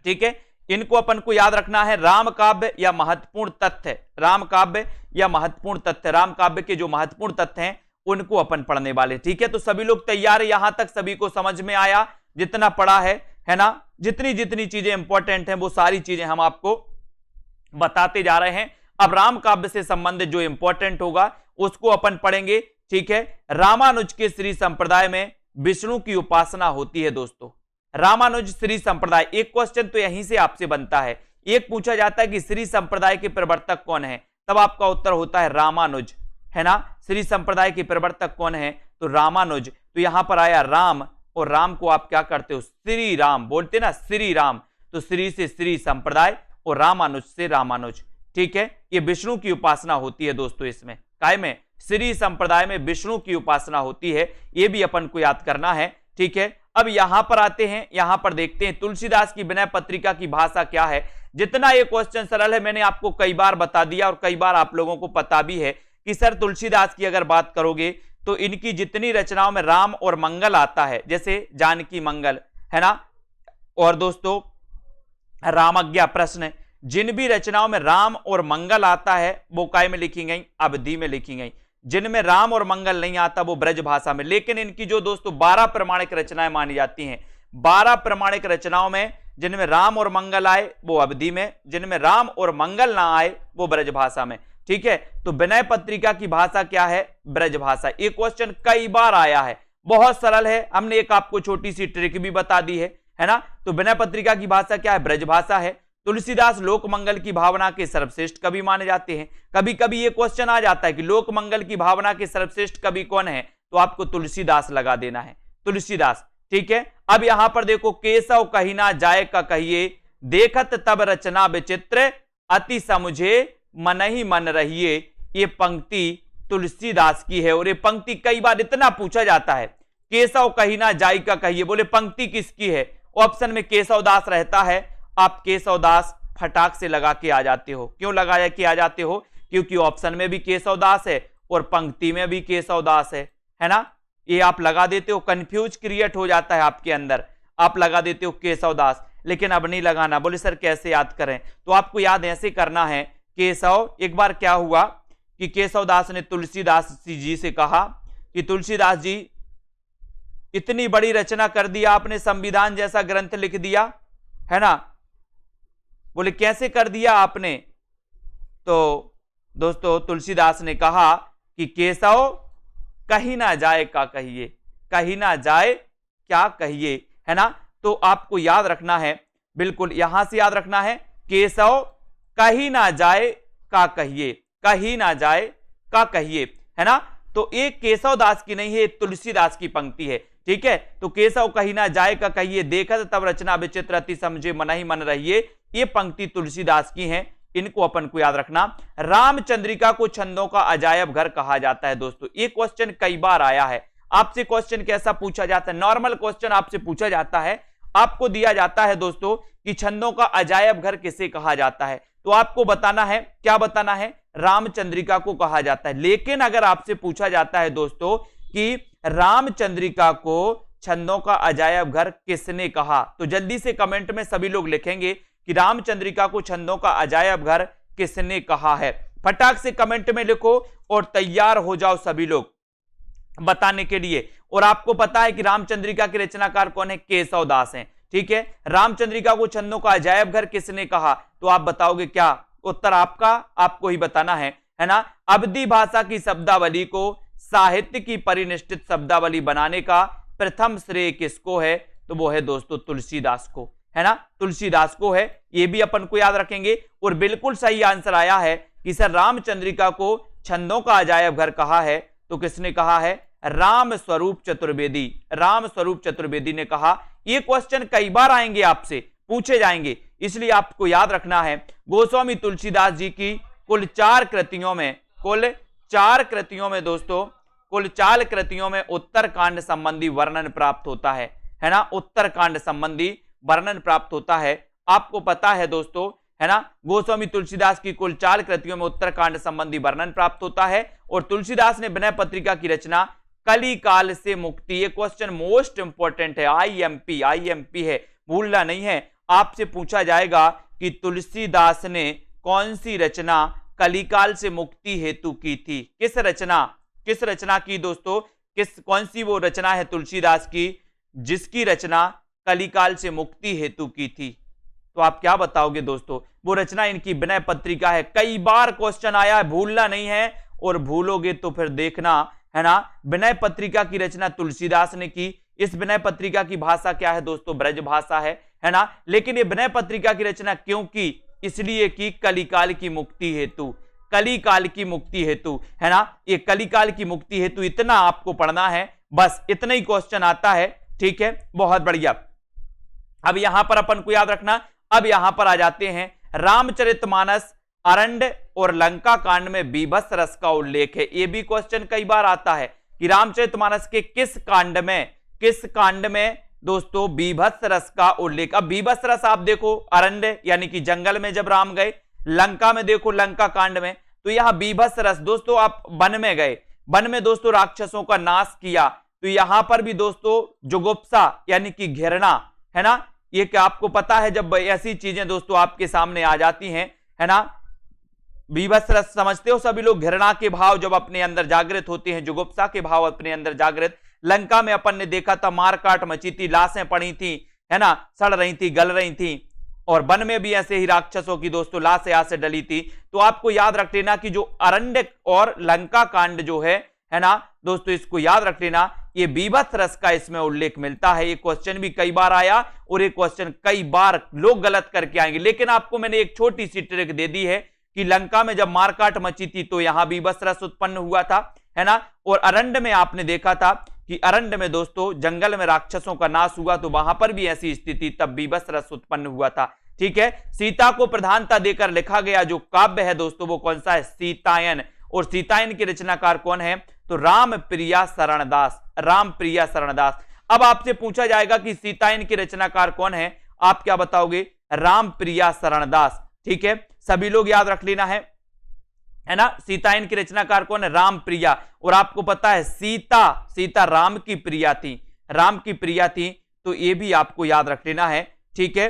ठीक है, इनको अपन को याद रखना है। राम काव्य या महत्वपूर्ण तथ्य, राम काव्य या महत्वपूर्ण तथ्य, राम काव्य के जो महत्वपूर्ण तथ्य हैं उनको अपन पढ़ने वाले। ठीक है, तो सभी लोग तैयार है? यहां तक सभी को समझ में आया जितना पढ़ा है ना। जितनी चीजें इंपॉर्टेंट हैं वो सारी चीजें हम आपको बताते जा रहे हैं। अब राम काव्य से संबंधित जो इंपॉर्टेंट होगा उसको अपन पढ़ेंगे। ठीक है, रामानुज के श्री संप्रदाय में विष्णु की उपासना होती है दोस्तों। रामानुज श्री संप्रदाय, एक क्वेश्चन तो यहीं से आपसे बनता है। एक पूछा जाता है कि श्री संप्रदाय के प्रवर्तक कौन है, तब आपका उत्तर होता है रामानुज, है ना। श्री संप्रदाय के प्रवर्तक कौन है? तो रामानुज। तो यहां पर आया राम, और राम को आप क्या करते हो? श्री राम बोलते ना, श्री राम। तो श्री से श्री संप्रदाय और रामानुज से रामानुज। ठीक है, ये विष्णु की उपासना होती है दोस्तों। इसमें काय में श्री संप्रदाय में विष्णु की उपासना होती है, ये भी अपन को याद करना है। ठीक है, अब यहां पर आते हैं, यहां पर देखते हैं तुलसीदास की विनय पत्रिका की भाषा क्या है। जितना ये क्वेश्चन सरल है मैंने आपको कई बार बता दिया और कई बार आप लोगों को पता भी है कि सर तुलसीदास की अगर बात करोगे तो इनकी जितनी रचनाओं में राम और मंगल आता है, जैसे जानकी मंगल है ना, और दोस्तों रामज्ञा प्रश्न, जिन भी रचनाओं में राम और मंगल आता है वो काय में लिखी गई, अवधि में लिखी गई। जिनमें राम और मंगल नहीं आता वो ब्रज भाषा में। लेकिन इनकी जो दोस्तों 12 प्रमाणिक रचनाएं मानी जाती हैं, 12 प्रमाणिक रचनाओं में जिनमें राम और मंगल आए वो अवधि में, जिनमें राम और मंगल ना आए वो ब्रज भाषा में। ठीक है, तो विनय पत्रिका की भाषा क्या है, ब्रज भाषा। ये क्वेश्चन कई बार आया है, बहुत सरल है, हमने एक आपको छोटी सी ट्रिक भी बता दी है ना। तो विनय पत्रिका की भाषा क्या है, ब्रज भाषा है। तुलसीदास लोक मंगल की भावना के सर्वश्रेष्ठ कवि माने जाते हैं। कभी कभी ये क्वेश्चन आ जाता है कि लोक मंगल की भावना के सर्वश्रेष्ठ कवि कौन है, तो आपको तुलसीदास लगा देना है, तुलसीदास। ठीक है, अब यहां पर देखो, केशव कही ना जाए का कहिए, देखत तब रचना विचित्र, अति समुझे मन ही मन रहिए। ये पंक्ति तुलसीदास की है और ये पंक्ति कई बार इतना पूछा जाता है, केशव कही ना जाए का कहिए, बोले पंक्ति किसकी है, ऑप्शन में केशवदास रहता है, आप केशवदास फटाक से लगा के आ जाते हो। क्यों लगा के आ जाते हो, क्योंकि ऑप्शन में भी केशवदास है और पंक्ति में भी केशवदास है ना। ये आप लगा देते हो, कंफ्यूज क्रिएट हो जाता है आपके अंदर, आप लगा देते हो केशवदास, लेकिन अब नहीं लगाना। बोले सर कैसे याद करें, तो आपको याद ऐसे करना है, केशव। एक बार क्या हुआ कि केशवदास ने तुलसीदास जी से कहा कि तुलसीदास जी इतनी बड़ी रचना कर दिया आपने, संविधान जैसा ग्रंथ लिख दिया है ना। बोले कैसे कर दिया आपने, तो दोस्तों तुलसीदास ने कहा कि केशव कहीं ना जाए का कहिए, कहीं ना जाए क्या कहिए, है ना। तो आपको याद रखना है, बिल्कुल यहां से याद रखना है, केशव कहीं ना जाए का कहिए, कहीं ना जाए का कहिए, है ना। तो एक केशवदास की नहीं है, तुलसीदास की पंक्ति है। ठीक है, तो केशव कहीं ना जाए का कहिए, देखत तब रचना विचित्र, अति समझे मन ही मन रहिए। ये पंक्ति तुलसीदास की है, इनको अपन को याद रखना। रामचंद्रिका को छंदों का अजायब घर कहा जाता है। दोस्तों ये क्वेश्चन कई बार आया है, आपसे क्वेश्चन कैसा पूछा जाता है, नॉर्मल क्वेश्चन आपसे पूछा जाता है, आपको दिया जाता है दोस्तों कि छंदों का अजायब घर किसे कहा जाता है, तो आपको बताना है, क्या बताना है, रामचंद्रिका को कहा जाता है। लेकिन अगर आपसे पूछा जाता है दोस्तों कि रामचंद्रिका को छंदों का अजायब घर किसने कहा, तो जल्दी से कमेंट में सभी लोग लिखेंगे कि रामचंद्रिका को छंदों का अजायब घर किसने कहा है। फटाक से कमेंट में लिखो और तैयार हो जाओ सभी लोग बताने के लिए। और आपको पता है कि रामचंद्रिका के रचनाकार कौन है, केशवदास हैं। ठीक है, रामचंद्रिका को छंदों का अजायब घर किसने कहा, तो आप बताओगे क्या, उत्तर आपका आपको ही बताना है ना। अवधी भाषा की शब्दावली को साहित्य की परिनिष्ठित शब्दावली बनाने का प्रथम श्रेय किसको है, तो वो है दोस्तों तुलसीदास को, है ना, तुलसीदास को है। ये भी अपन को याद रखेंगे। और बिल्कुल सही आंसर आया है कि सर रामचंद्रिका को छंदों का अजायब घर कहा है, तो किसने कहा है, राम स्वरूप चतुर्वेदी, राम स्वरूप चतुर्वेदी ने कहा। ये क्वेश्चन कई बार आएंगे, आपसे पूछे जाएंगे, इसलिए आपको याद रखना है। गोस्वामी तुलसीदास जी की कुल 4 कृतियों में, कुल 4 कृतियों में दोस्तों, कुल 4 कृतियों में उत्तरकांड संबंधी वर्णन प्राप्त होता है ना, उत्तरकांड संबंधी वर्णन प्राप्त होता है। आपको पता है दोस्तों, है ना, गोस्वामी तुलसीदास की कुल 4 कृतियों में उत्तरकांड संबंधी वर्णन प्राप्त होता है। और तुलसीदास ने विनय पत्रिका की रचना कली काल से मुक्ति, ये क्वेश्चन मोस्ट इंपॉर्टेंट है, आईएमपी है, भूलना नहीं है। आपसे पूछा जाएगा कि तुलसीदास ने कौन सी रचना कलिकाल से मुक्ति हेतु की थी, किस रचना की दोस्तों, कौन सी वो रचना है तुलसीदास की जिसकी रचना कलिकाल से मुक्ति हेतु की थी, तो आप क्या बताओगे दोस्तों, वो रचना इनकी विनय पत्रिका है। कई बार क्वेश्चन आया है, भूलना नहीं है, और भूलोगे तो फिर देखना, है ना। विनय पत्रिका की रचना तुलसीदास ने की। इस विनय पत्रिका की भाषा क्या है दोस्तों, ब्रज भाषा है ना। लेकिन ये विनय पत्रिका की रचना क्यों की, इसलिए कि कलिकाल की मुक्ति हेतु, कलिकाल की मुक्ति हेतु, है ना। ये कलिकाल की मुक्ति हेतु इतना आपको पढ़ना है, बस इतना ही क्वेश्चन आता है। ठीक है, बहुत बढ़िया। अब यहां पर अपन को याद रखना, अब यहां पर आ जाते हैं रामचरितमानस अरण्य और लंका कांड में बीभत्स रस का उल्लेख है। यह भी क्वेश्चन कई बार आता है कि रामचरितमानस के किस कांड में दोस्तों बीभत्स रस का उल्लेख। अब बीभत्स रस आप देखो अरण्य यानी कि जंगल में जब राम गए, लंका में देखो लंका कांड में, तो यहां बीभत्स रस दोस्तों आप वन में गए, वन में दोस्तों राक्षसों का नाश किया, तो यहां पर भी दोस्तों जुगुप्सा यानी कि घृणा है ना, ये क्या आपको पता है जब ऐसी चीजें दोस्तों आपके सामने आ जाती हैं है ना, बीभत्स रस समझते हो सभी लोग, घृणा के भाव जब अपने अंदर जागृत होते हैं, जुगुप्सा के भाव अपने अंदर जागृत। लंका में अपन ने देखा था मारकाट मची थी, लाशें पड़ी थी है ना, सड़ रही थी, गल रही थी, और वन में भी ऐसे ही राक्षसों की दोस्तों लाशें आसे डली थी। तो आपको याद रख लेना कि जो अरण्य और लंका कांड जो है ना दोस्तों, इसको याद रख लेना, ये बीभत्स रस का इसमें उल्लेख मिलता है। ये क्वेश्चन भी कई बार आया और ये क्वेश्चन कई बार लोग गलत करके आएंगे, लेकिन आपको मैंने एक छोटी सी ट्रिक दे दी है कि लंका में जब मारकाट मची थी तो यहां बीभत्स रस उत्पन्न हुआ था है ना, और अरण्य में आपने देखा था कि अरण्य में दोस्तों जंगल में राक्षसों का नाश हुआ, तो वहां पर भी ऐसी स्थिति, तब बीभत्स रस उत्पन्न हुआ था। ठीक है, सीता को प्रधानता देकर लिखा गया जो काव्य है दोस्तों वो कौन सा है? सीतायन। और सीतायन के रचनाकार कौन है? तो राम प्रिया शरणदास, राम प्रिया शरणदास। अब आपसे पूछा जाएगा कि सीतायन के रचनाकार कौन है, आप क्या बताओगे? राम प्रिया शरणदास। ठीक है, सभी लोग याद रख लेना है ना। सीतायन की रचनाकार कौन है? राम प्रिया। और आपको पता है सीता राम की प्रिया थी, राम की प्रिया थी, तो ये भी आपको याद रख लेना है। ठीक है,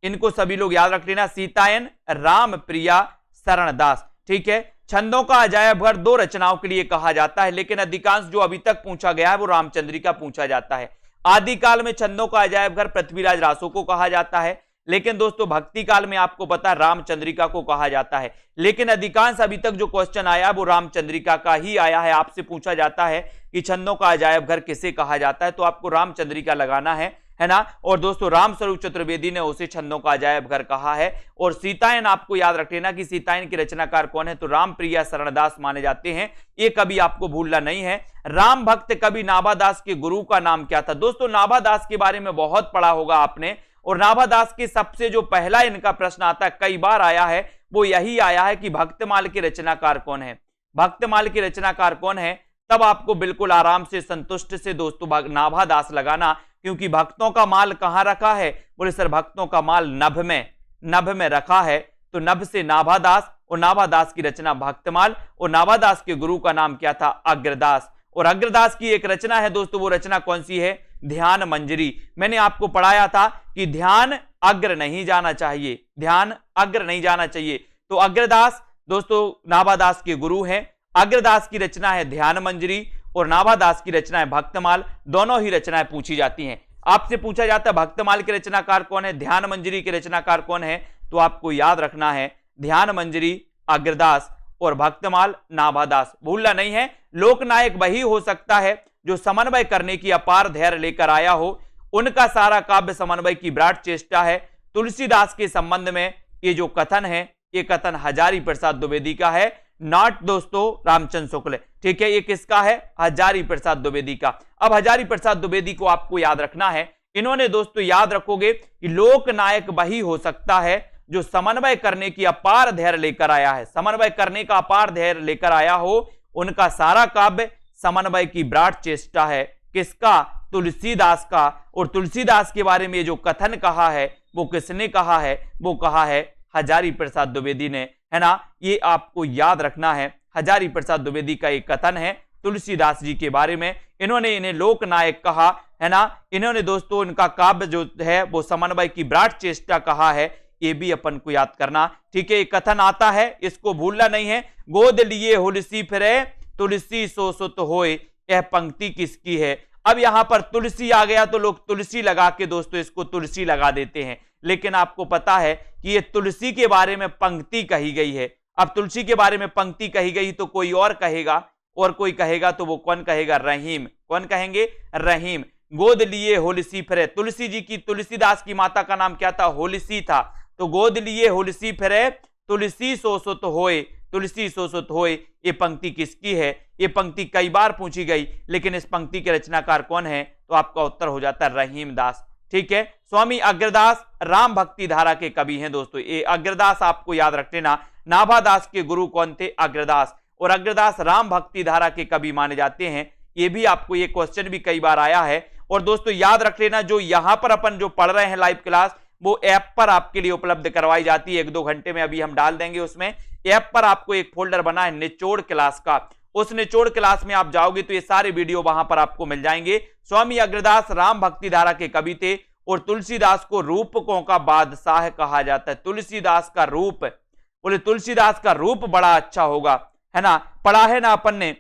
इनको सभी लोग याद रख लेना, सीतायन, राम प्रिया शरणदास। ठीक है, छंदों का अजायब घर दो रचनाओं के लिए कहा जाता है, लेकिन अधिकांश जो अभी तक पूछा गया है वो रामचंद्रिका पूछा जाता है। आदिकाल में छंदों का अजायब घर पृथ्वीराज रासो को कहा जाता है, लेकिन दोस्तों भक्ति काल में आपको पता है रामचंद्रिका को कहा जाता है। लेकिन अधिकांश अभी तक जो क्वेश्चन आया वो रामचंद्रिका का ही आया है। आपसे पूछा जाता है कि छंदों का अजायब घर किसे कहा जाता है, तो आपको रामचंद्रिका लगाना है ना। और दोस्तों रामस्वरूप चतुर्वेदी ने उसे छंदों का अजायब घर कहा है। और सीतायन आपको याद रख लेना कि सीतायन के रचनाकार कौन है, तो राम प्रिया शरणदास माने जाते हैं, ये कभी आपको भूलना नहीं है। राम भक्त कवि नाभादास के गुरु का नाम क्या था? दोस्तों नाभादास के बारे में बहुत पढ़ा होगा आपने, और नाभादास के सबसे जो पहला इनका प्रश्न आता है, कई बार आया है, वो यही आया है कि भक्तमाल के रचनाकार कौन है, भक्तमाल के रचनाकार कौन है। तब आपको बिल्कुल आराम से संतुष्ट से दोस्तों नाभादास लगाना, क्योंकि भक्तों का माल कहां रखा है? बोले सर भक्तों का माल नभ में रखा है, तो नभ से नाभादास, और नाभादास की रचना भक्तमाल, और नाभादास के गुरु का नाम क्या था? अग्रदास। और अग्रदास की एक रचना है दोस्तों, वो रचना कौन सी है? ध्यान मंजरी। मैंने आपको पढ़ाया था कि ध्यान अग्र नहीं जाना चाहिए, ध्यान अग्र नहीं जाना चाहिए। तो अग्रदास दोस्तों नाभादास के गुरु हैं। अग्रदास की रचना है ध्यान मंजरी और नाभादास की रचना है भक्तमाल। दोनों ही रचनाएं पूछी जाती हैं। आपसे पूछा जाता है भक्तमाल के रचनाकार कौन है, ध्यान मंजरी के रचनाकार कौन है, तो आपको याद रखना है ध्यान मंजरी अग्रदास और भक्तमाल नाभादास, भूलना नहीं है। लोकनायक वही हो सकता है जो समन्वय करने की अपार धैर्य लेकर आया हो। उनका सारा काव्य समन्वय की विराट चेष्टा है। तुलसीदास के संबंध में ये जो कथन है, ये कथन हजारी प्रसाद द्विवेदी का है, नॉट दोस्तों रामचंद्र शुक्ल। ठीक है, ये किसका है? हजारी प्रसाद द्विवेदी का। अब हजारी प्रसाद द्विवेदी को आपको याद रखना है। इन्होंने दोस्तों याद रखोगे कि लोकनायक वही हो सकता है जो समन्वय करने की अपार धैर्य लेकर आया है, समन्वय करने का अपार धैर्य लेकर आया हो। उनका सारा काव्य समन्वय की विराट चेष्टा है। किसका? तुलसीदास का। और तुलसीदास के बारे में जो कथन कहा है वो किसने कहा है? वो कहा है हजारी प्रसाद द्विवेदी ने, है ना। ये आपको याद रखना है, हजारी प्रसाद द्विवेदी का एक कथन है तुलसीदास जी के बारे में। इन्होंने इन्हें लोकनायक कहा, है ना। इन्होंने दोस्तों इनका काव्य जो है वो समन्वय की विराट चेष्टा कहा है, ये भी अपन को याद करना। ठीक है, एक कथन आता है, इसको भूलना नहीं है। गोद लिए हुलसी फिरे तुलसी सो सुत होए, यह पंक्ति किसकी है? अब यहां पर तुलसी आ गया तो लोग तुलसी लगा के दोस्तों इसको तुलसी लगा देते हैं, लेकिन आपको पता है कि ये तुलसी के बारे में पंक्ति कही गई है। अब तुलसी के बारे में पंक्ति कही गई तो कोई और कहेगा, और कोई कहेगा तो वो कौन कहेगा? रहीम। कौन कहेंगे? रहीम। गोद लिए होलसी फिरे, तुलसी जी की, तुलसीदास की माता का नाम क्या था? होलसी था। तो गोद लिए होलसी फिरे तुलसी सो सुत होए, तुलसी सो सुत होए, ये पंक्ति किसकी है? ये पंक्ति कई बार पूछी गई, लेकिन इस पंक्ति के रचनाकार कौन है? तो आपका उत्तर हो जाता है रहीम दास। ठीक है, स्वामी अग्रदास राम भक्ति धारा के कवि हैं दोस्तों। ये अग्रदास आपको याद रख लेना। नाभादास के गुरु कौन थे? अग्रदास। और अग्रदास राम भक्ति धारा के कवि माने जाते हैं। ये भी आपको, ये क्वेश्चन भी कई बार आया है। और दोस्तों याद रख लेना, जो यहां पर अपन जो पढ़ रहे हैं लाइव क्लास, वो ऐप पर आपके लिए उपलब्ध करवाई जाती है, 1-2 घंटे में अभी हम डाल देंगे। उसमें ऐप पर आपको एक फोल्डर बना है निचोड़ क्लास का, उस निचोड़ क्लास में आप जाओगे तो ये सारे वीडियो वहां पर आपको मिल जाएंगे। स्वामी अग्रदास राम भक्ति धारा के कवि थे और तुलसीदास को रूपकों का बादशाह कहा जाता है। तुलसीदास का रूप, बोले तुलसीदास का रूप बड़ा अच्छा होगा, है ना। पढ़ा है ना अपन ने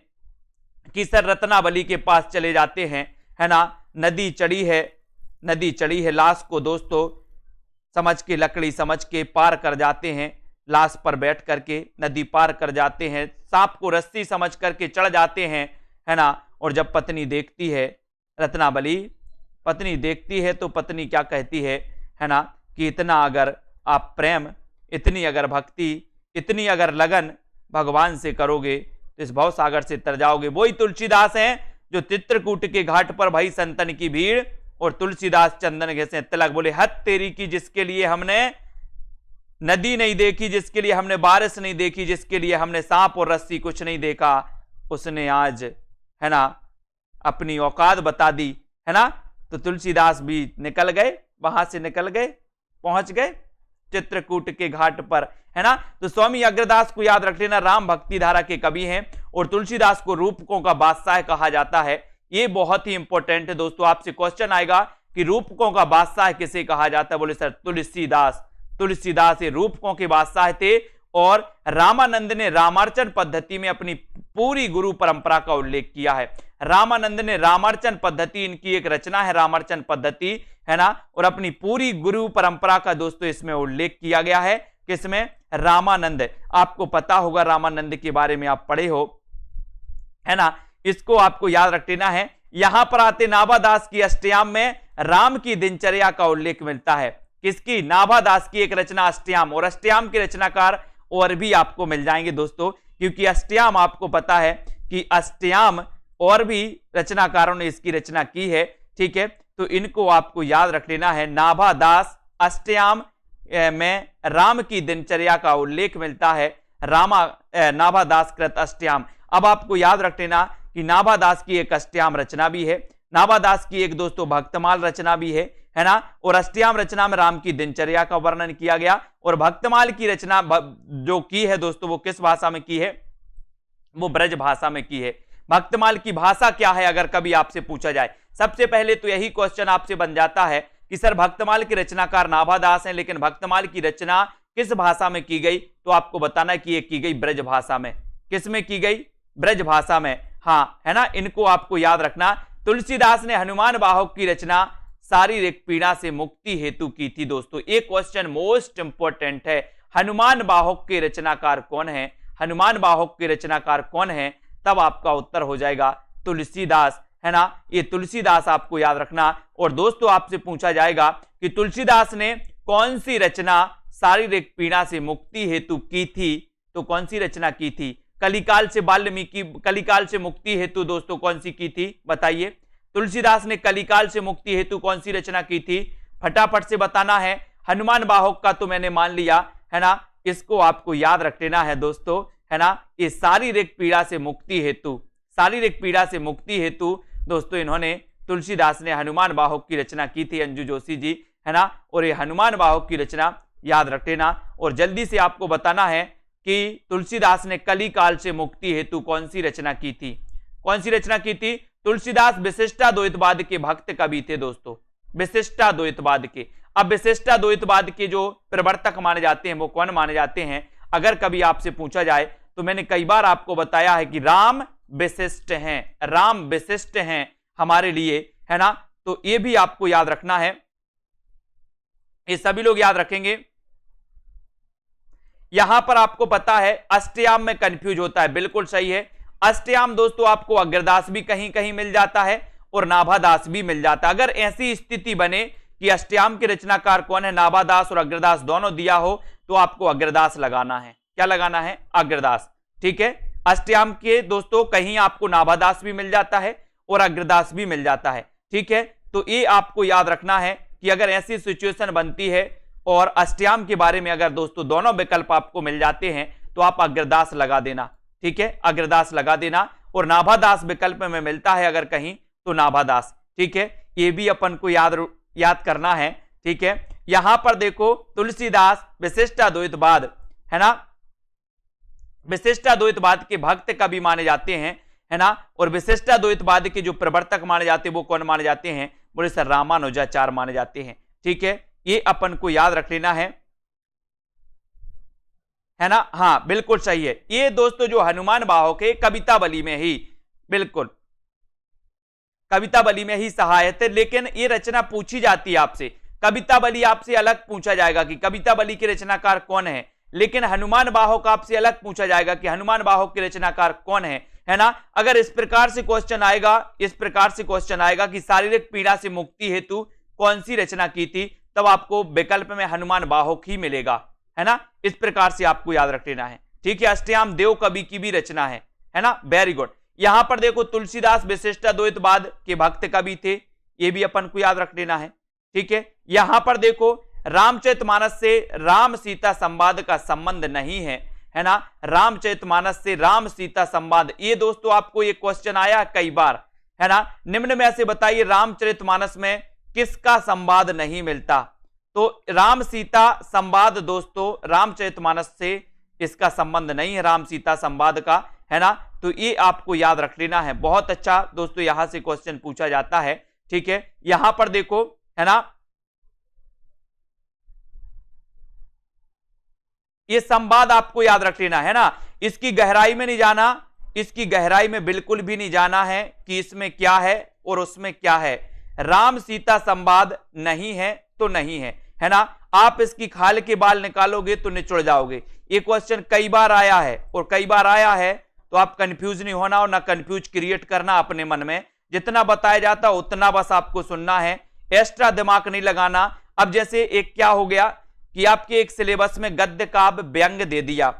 कि सर रत्नावली के पास चले जाते हैं, है ना, नदी चढ़ी है लाश को दोस्तों समझ के, लकड़ी समझ के पार कर जाते हैं, लाश पर बैठ करके नदी पार कर जाते हैं, सांप को रस्सी समझ करके चढ़ जाते हैं, है ना। और जब पत्नी देखती है, रत्नावली पत्नी देखती है तो पत्नी क्या कहती है ना, कि इतना अगर आप प्रेम, इतनी अगर भक्ति, इतनी अगर लगन भगवान से करोगे तो इस भव सागर से तर जाओगे। वही तुलसीदास हैं जो चित्रकूट के घाट पर भाई संतन की भीड़ और तुलसीदास चंदन घसे तिलक, बोले हद तेरी की जिसके लिए हमने नदी नहीं देखी, जिसके लिए हमने बारिश नहीं देखी, जिसके लिए हमने सांप और रस्सी कुछ नहीं देखा, उसने आज, है ना, अपनी औकात बता दी, है ना। तो तुलसीदास भी निकल गए, वहां से निकल गए, पहुंच गए चित्रकूट के घाट पर, है ना। तो स्वामी अग्रदास को याद रख लेना, राम भक्ति धारा के कवि हैं और तुलसीदास को रूपकों का बादशाह कहा जाता है। ये बहुत ही इंपॉर्टेंट है दोस्तों, आपसे क्वेश्चन आएगा कि रूपकों का बादशाह किसे कहा जाता है, बोले सर तुलसीदास। तुलसीदास ये रूपकों के बादशाह थे और रामानंद ने रामार्चन पद्धति में अपनी पूरी गुरु परंपरा का उल्लेख किया है। रामानंद ने रामार्चन पद्धति, इनकी एक रचना है रामार्चन पद्धति, है ना, और अपनी पूरी गुरु परंपरा का दोस्तों इसमें उल्लेख किया गया है। किसमें? रामानंद। आपको पता होगा रामानंद के बारे में, आप पढ़े हो, है ना, इसको आपको याद रख लेना है। यहां पर आते नाभादास की अष्टयाम में राम की दिनचर्या का उल्लेख मिलता है। किसकी? नाभादास की एक रचना अष्टयाम, और अष्टयाम के रचनाकार और भी आपको मिल जाएंगे दोस्तों, क्योंकि अष्टयाम आपको पता है कि अष्टयाम और भी रचनाकारों ने इसकी रचना की है, ठीक है। तो इनको आपको याद रख लेना है। नाभादास अष्टयाम में राम की दिनचर्या का उल्लेख मिलता है, नाभादास कृत अष्टयाम। अब आपको याद रख लेना कि नाभादास की एक अष्टयाम रचना भी है, नाभादास की एक दोस्तों भक्तमाल रचना भी है ना। और अष्टयाम रचना में राम की दिनचर्या का वर्णन किया गया, और भक्तमाल की रचना जो की है दोस्तों वो किस भाषा में की है? वो ब्रज भाषा में की है। भक्तमाल की भाषा क्या है अगर कभी आपसे पूछा जाए, सबसे पहले तो यही क्वेश्चन आपसे बन जाता है कि सर भक्तमाल के रचनाकार नाभादास हैं, लेकिन भक्तमाल की रचना किस भाषा में की गई? तो आपको बताना कि ये की गई ब्रज भाषा में। किसमें की गई? ब्रज भाषा में, हाँ, है ना। इनको आपको याद रखना। तुलसीदास ने हनुमान बाहुक की रचना शारीरिक पीड़ा से मुक्ति हेतु की थी दोस्तों। एक क्वेश्चन मोस्ट इंपोर्टेंट है, हनुमान बाहुक के रचनाकार कौन है? हनुमान बाहुक के रचनाकार कौन है? तब आपका उत्तर हो जाएगा तुलसीदास, है ना। ये तुलसीदास आपको याद रखना। और दोस्तों आपसे पूछा जाएगा कि तुलसीदास ने कौन सी रचना शारीरिक पीड़ा से मुक्ति हेतु की थी? तो कौन सी रचना की थी? कलिकाल से वाल्मीकि, कलिकाल से मुक्ति हेतु दोस्तों कौन सी की थी? बताइए। तुलसीदास ने कलिकाल से मुक्ति हेतु कौन सी रचना की थी? फटाफट से बताना है। हनुमान बाहुक का तो मैंने मान लिया, है ना, इसको आपको याद रख लेना है दोस्तों, है ना। ये शारीरिक पीड़ा से मुक्ति हेतु, शारीरिक पीड़ा से मुक्ति हेतु दोस्तों इन्होंने, तुलसीदास ने हनुमान बाहुक की रचना की थी, अंजू जोशी जी, है ना। और ये हनुमान बाहुक की रचना याद रख लेना। और जल्दी से आपको बताना है कि तुलसीदास ने कलिकाल से मुक्ति हेतु कौन सी रचना की थी? कौन सी रचना की थी? विशिष्टाद्वैतवाद के भक्त कवि थे दोस्तों, विशिष्टाद्वैतवाद के। अब विशिष्टाद्वैतवाद के जो प्रवर्तक माने जाते हैं वो कौन माने जाते हैं? अगर कभी आपसे पूछा जाए तो मैंने कई बार आपको बताया है कि राम विशिष्ट हैं, राम विशिष्ट हैं हमारे लिए, है ना। तो ये भी आपको याद रखना है, ये सभी लोग याद रखेंगे। यहां पर आपको पता है अष्टयाम में कंफ्यूज होता है, बिल्कुल सही है। अष्टयाम दोस्तों आपको अग्रदास भी कहीं कहीं मिल जाता है और नाभादास भी मिल जाता है। अगर ऐसी स्थिति बने कि अष्टयाम के रचनाकार कौन है, नाभादास और अग्रदास दोनों दिया हो, तो आपको अग्रदास लगाना है। क्या लगाना है? अग्रदास, ठीक है। अष्टयाम के दोस्तों कहीं आपको नाभादास भी मिल जाता है और अग्रदास भी मिल जाता है, ठीक है। तो ये आपको याद रखना है कि अगर ऐसी सिचुएशन बनती है और अष्टयाम के बारे में अगर दोस्तों दोनों विकल्प आपको मिल जाते हैं तो आप अग्रदास लगा देना, ठीक है, अग्रदास लगा देना। और नाभादास विकल्प में मिलता है अगर कहीं तो नाभादास, ठीक है। ये भी अपन को याद करना है, ठीक है। यहां पर देखो तुलसीदास विशिष्टाद्वैतवाद, है ना, विशिष्टाद्वैतवाद के भक्त कवि माने जाते हैं, है ना, और विशिष्टाद्वैतवाद के जो प्रवर्तक माने जाते हैं वो कौन माने जाते हैं, बोले सर रामानुजाचार्य माने जाते हैं, ठीक है। ये अपन को याद रख लेना है ना। हाँ बिल्कुल सही है। ये दोस्तों जो हनुमान वाहक है कवितावली में ही, बिल्कुल कवितावली में ही सहायक है, लेकिन ये रचना पूछी जाती है आपसे, कवितावली आपसे अलग पूछा जाएगा कि कवितावली के रचनाकार कौन है, लेकिन हनुमान वाहक आपसे अलग पूछा जाएगा कि हनुमान वाहक के रचनाकार कौन है ना। अगर इस प्रकार से क्वेश्चन आएगा, इस प्रकार से क्वेश्चन आएगा कि शारीरिक पीड़ा से मुक्ति हेतु कौन सी रचना की थी, तब आपको विकल्प में हनुमान वाहक ही मिलेगा, है ना। इस प्रकार से आपको याद रख लेना है, ठीक है। अष्टयाम देव कवि की भी रचना है ना, वेरी गुड। यहां पर देखो तुलसीदास विशिष्टाद्वैतवाद के भक्त कवि थे, ये भी अपन को याद रख लेना है, ठीक है। यहां पर देखो रामचरितमानस से राम सीता संवाद का संबंध नहीं है ना, रामचरितमानस से राम सीता संवाद, ये दोस्तों आपको ये क्वेश्चन आया कई बार, है ना। निम्न में से बताइए रामचरितमानस में किसका संवाद नहीं मिलता, तो राम सीता संवाद दोस्तों रामचरितमानस से इसका संबंध नहीं है, राम सीता संवाद का, है ना। तो ये आपको याद रख लेना है। बहुत अच्छा दोस्तों यहां से क्वेश्चन पूछा जाता है, ठीक है। यहां पर देखो, है ना, ये संवाद आपको याद रख लेना है ना। इसकी गहराई में नहीं जाना, इसकी गहराई में बिल्कुल भी नहीं जाना है कि इसमें क्या है और उसमें क्या है। राम सीता संवाद नहीं है तो नहीं है ना। आप इसकी खाल के बाल निकालोगे तो निचुड़ जाओगे। ये क्वेश्चन कई बार आया है, और कई बार आया है तो आप कंफ्यूज नहीं होना और ना कंफ्यूज क्रिएट करना अपने मन में। जितना बताया जाता उतना बस आपको सुनना है, एक्स्ट्रा दिमाग नहीं लगाना। अब जैसे एक क्या हो गया कि आपके एक सिलेबस में गद्य काव्य व्यंग दे दिया,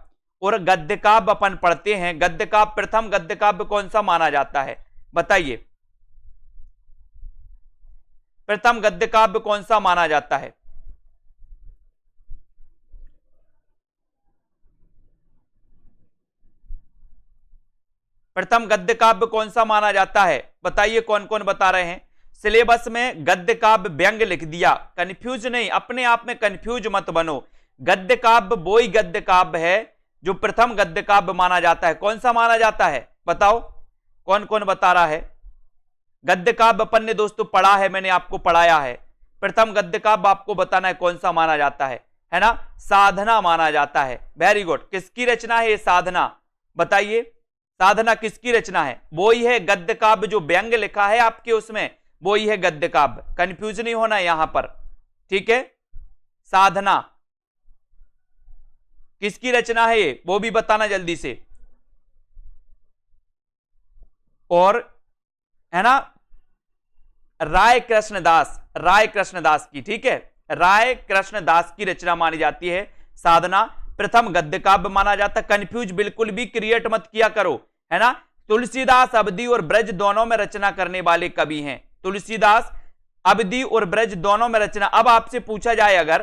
और गद्य काव्य अपन पढ़ते हैं। गद्य काव्य, प्रथम गद्य काव्य कौन सा माना जाता है, बताइए। प्रथम गद्य काव्य कौन सा माना जाता है, प्रथम गद्य काव्य कौन सा माना जाता है, बताइए कौन कौन बता रहे हैं। सिलेबस में गद्य काव्य व्यंग लिख दिया, कंफ्यूज नहीं, अपने आप में कंफ्यूज मत बनो। गद्य काव्य वो ही गद्य काव्य है जो प्रथम गद्य काव्य माना जाता है। कौन सा माना जाता है बताओ, कौन कौन बता रहा है। गद्य काव्य अपन ने दोस्तों पढ़ा है, मैंने आपको पढ़ाया है। प्रथम गद्य काव्य आपको बताना है कौन सा माना जाता है ना। साधना माना जाता है, वेरी गुड। किसकी रचना है ये साधना, बताइए। साधना किसकी रचना है, वो ही है गद्य काव्य जो व्यंग लिखा है आपके उसमें, वो ही है गद्य काव्य। कंफ्यूज नहीं होना यहां पर, ठीक है। साधना किसकी रचना है ये, वो भी बताना जल्दी से। और है ना राय कृष्णदास, राय कृष्णदास की, ठीक है, राय कृष्णदास की रचना मानी जाती है साधना। प्रथम गद्य काव्य माना जाता है। कंफ्यूज बिल्कुल भी क्रिएट मत किया करो, है ना। तुलसीदास अवधि और ब्रज दोनों में रचना करने वाले कवि हैं। तुलसीदास अवधि और ब्रज दोनों में रचना। अब आपसे पूछा जाए अगर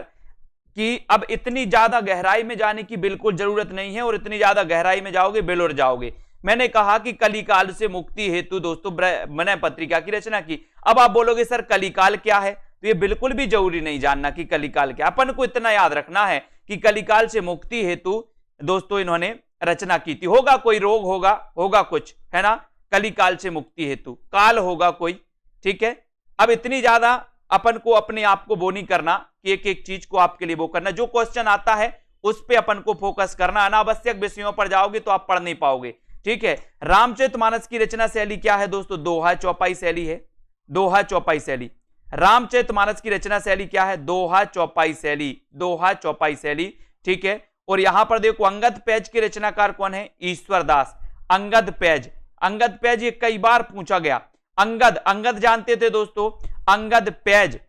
कि अब इतनी ज्यादा गहराई में जाने की बिल्कुल जरूरत नहीं है, और इतनी ज्यादा गहराई में जाओगे बेलोर जाओगे। मैंने कहा कि कलिकाल से मुक्ति हेतु दोस्तों विनय पत्रिका की रचना की। अब आप बोलोगे सर कलिकाल क्या है, तो ये बिल्कुल भी जरूरी नहीं जानना कि कलिकाल क्या। अपन को इतना याद रखना है कि कलिकाल से मुक्ति हेतु दोस्तों इन्होंने रचना की थी। होगा कोई रोग, होगा कुछ, है ना, कलिकाल से मुक्ति हेतु काल होगा कोई, ठीक है। अब इतनी ज्यादा अपन को अपने आप को वो नहीं करना कि एक एक चीज को आपके लिए वो करना। जो क्वेश्चन आता है उस पे अपन को फोकस करना। अनावश्यक विषयों पर जाओगे तो आप पढ़ नहीं पाओगे, ठीक है। रामचरितमानस की रचना शैली क्या है दोस्तों, दोहा चौपाई शैली है, दोहा चौपाई शैली। रामचरितमानस की रचना शैली क्या है, दोहा चौपाई शैली, दोहा चौपाई शैली, ठीक है। और यहां पर देखो अंगद पैज के रचनाकार कौन है, ईश्वरदास। अंगद पैज, अंगद पैज ये कई बार पूछा गया। अंगद, अंगद जानते थे दोस्तों, अंगद पैज,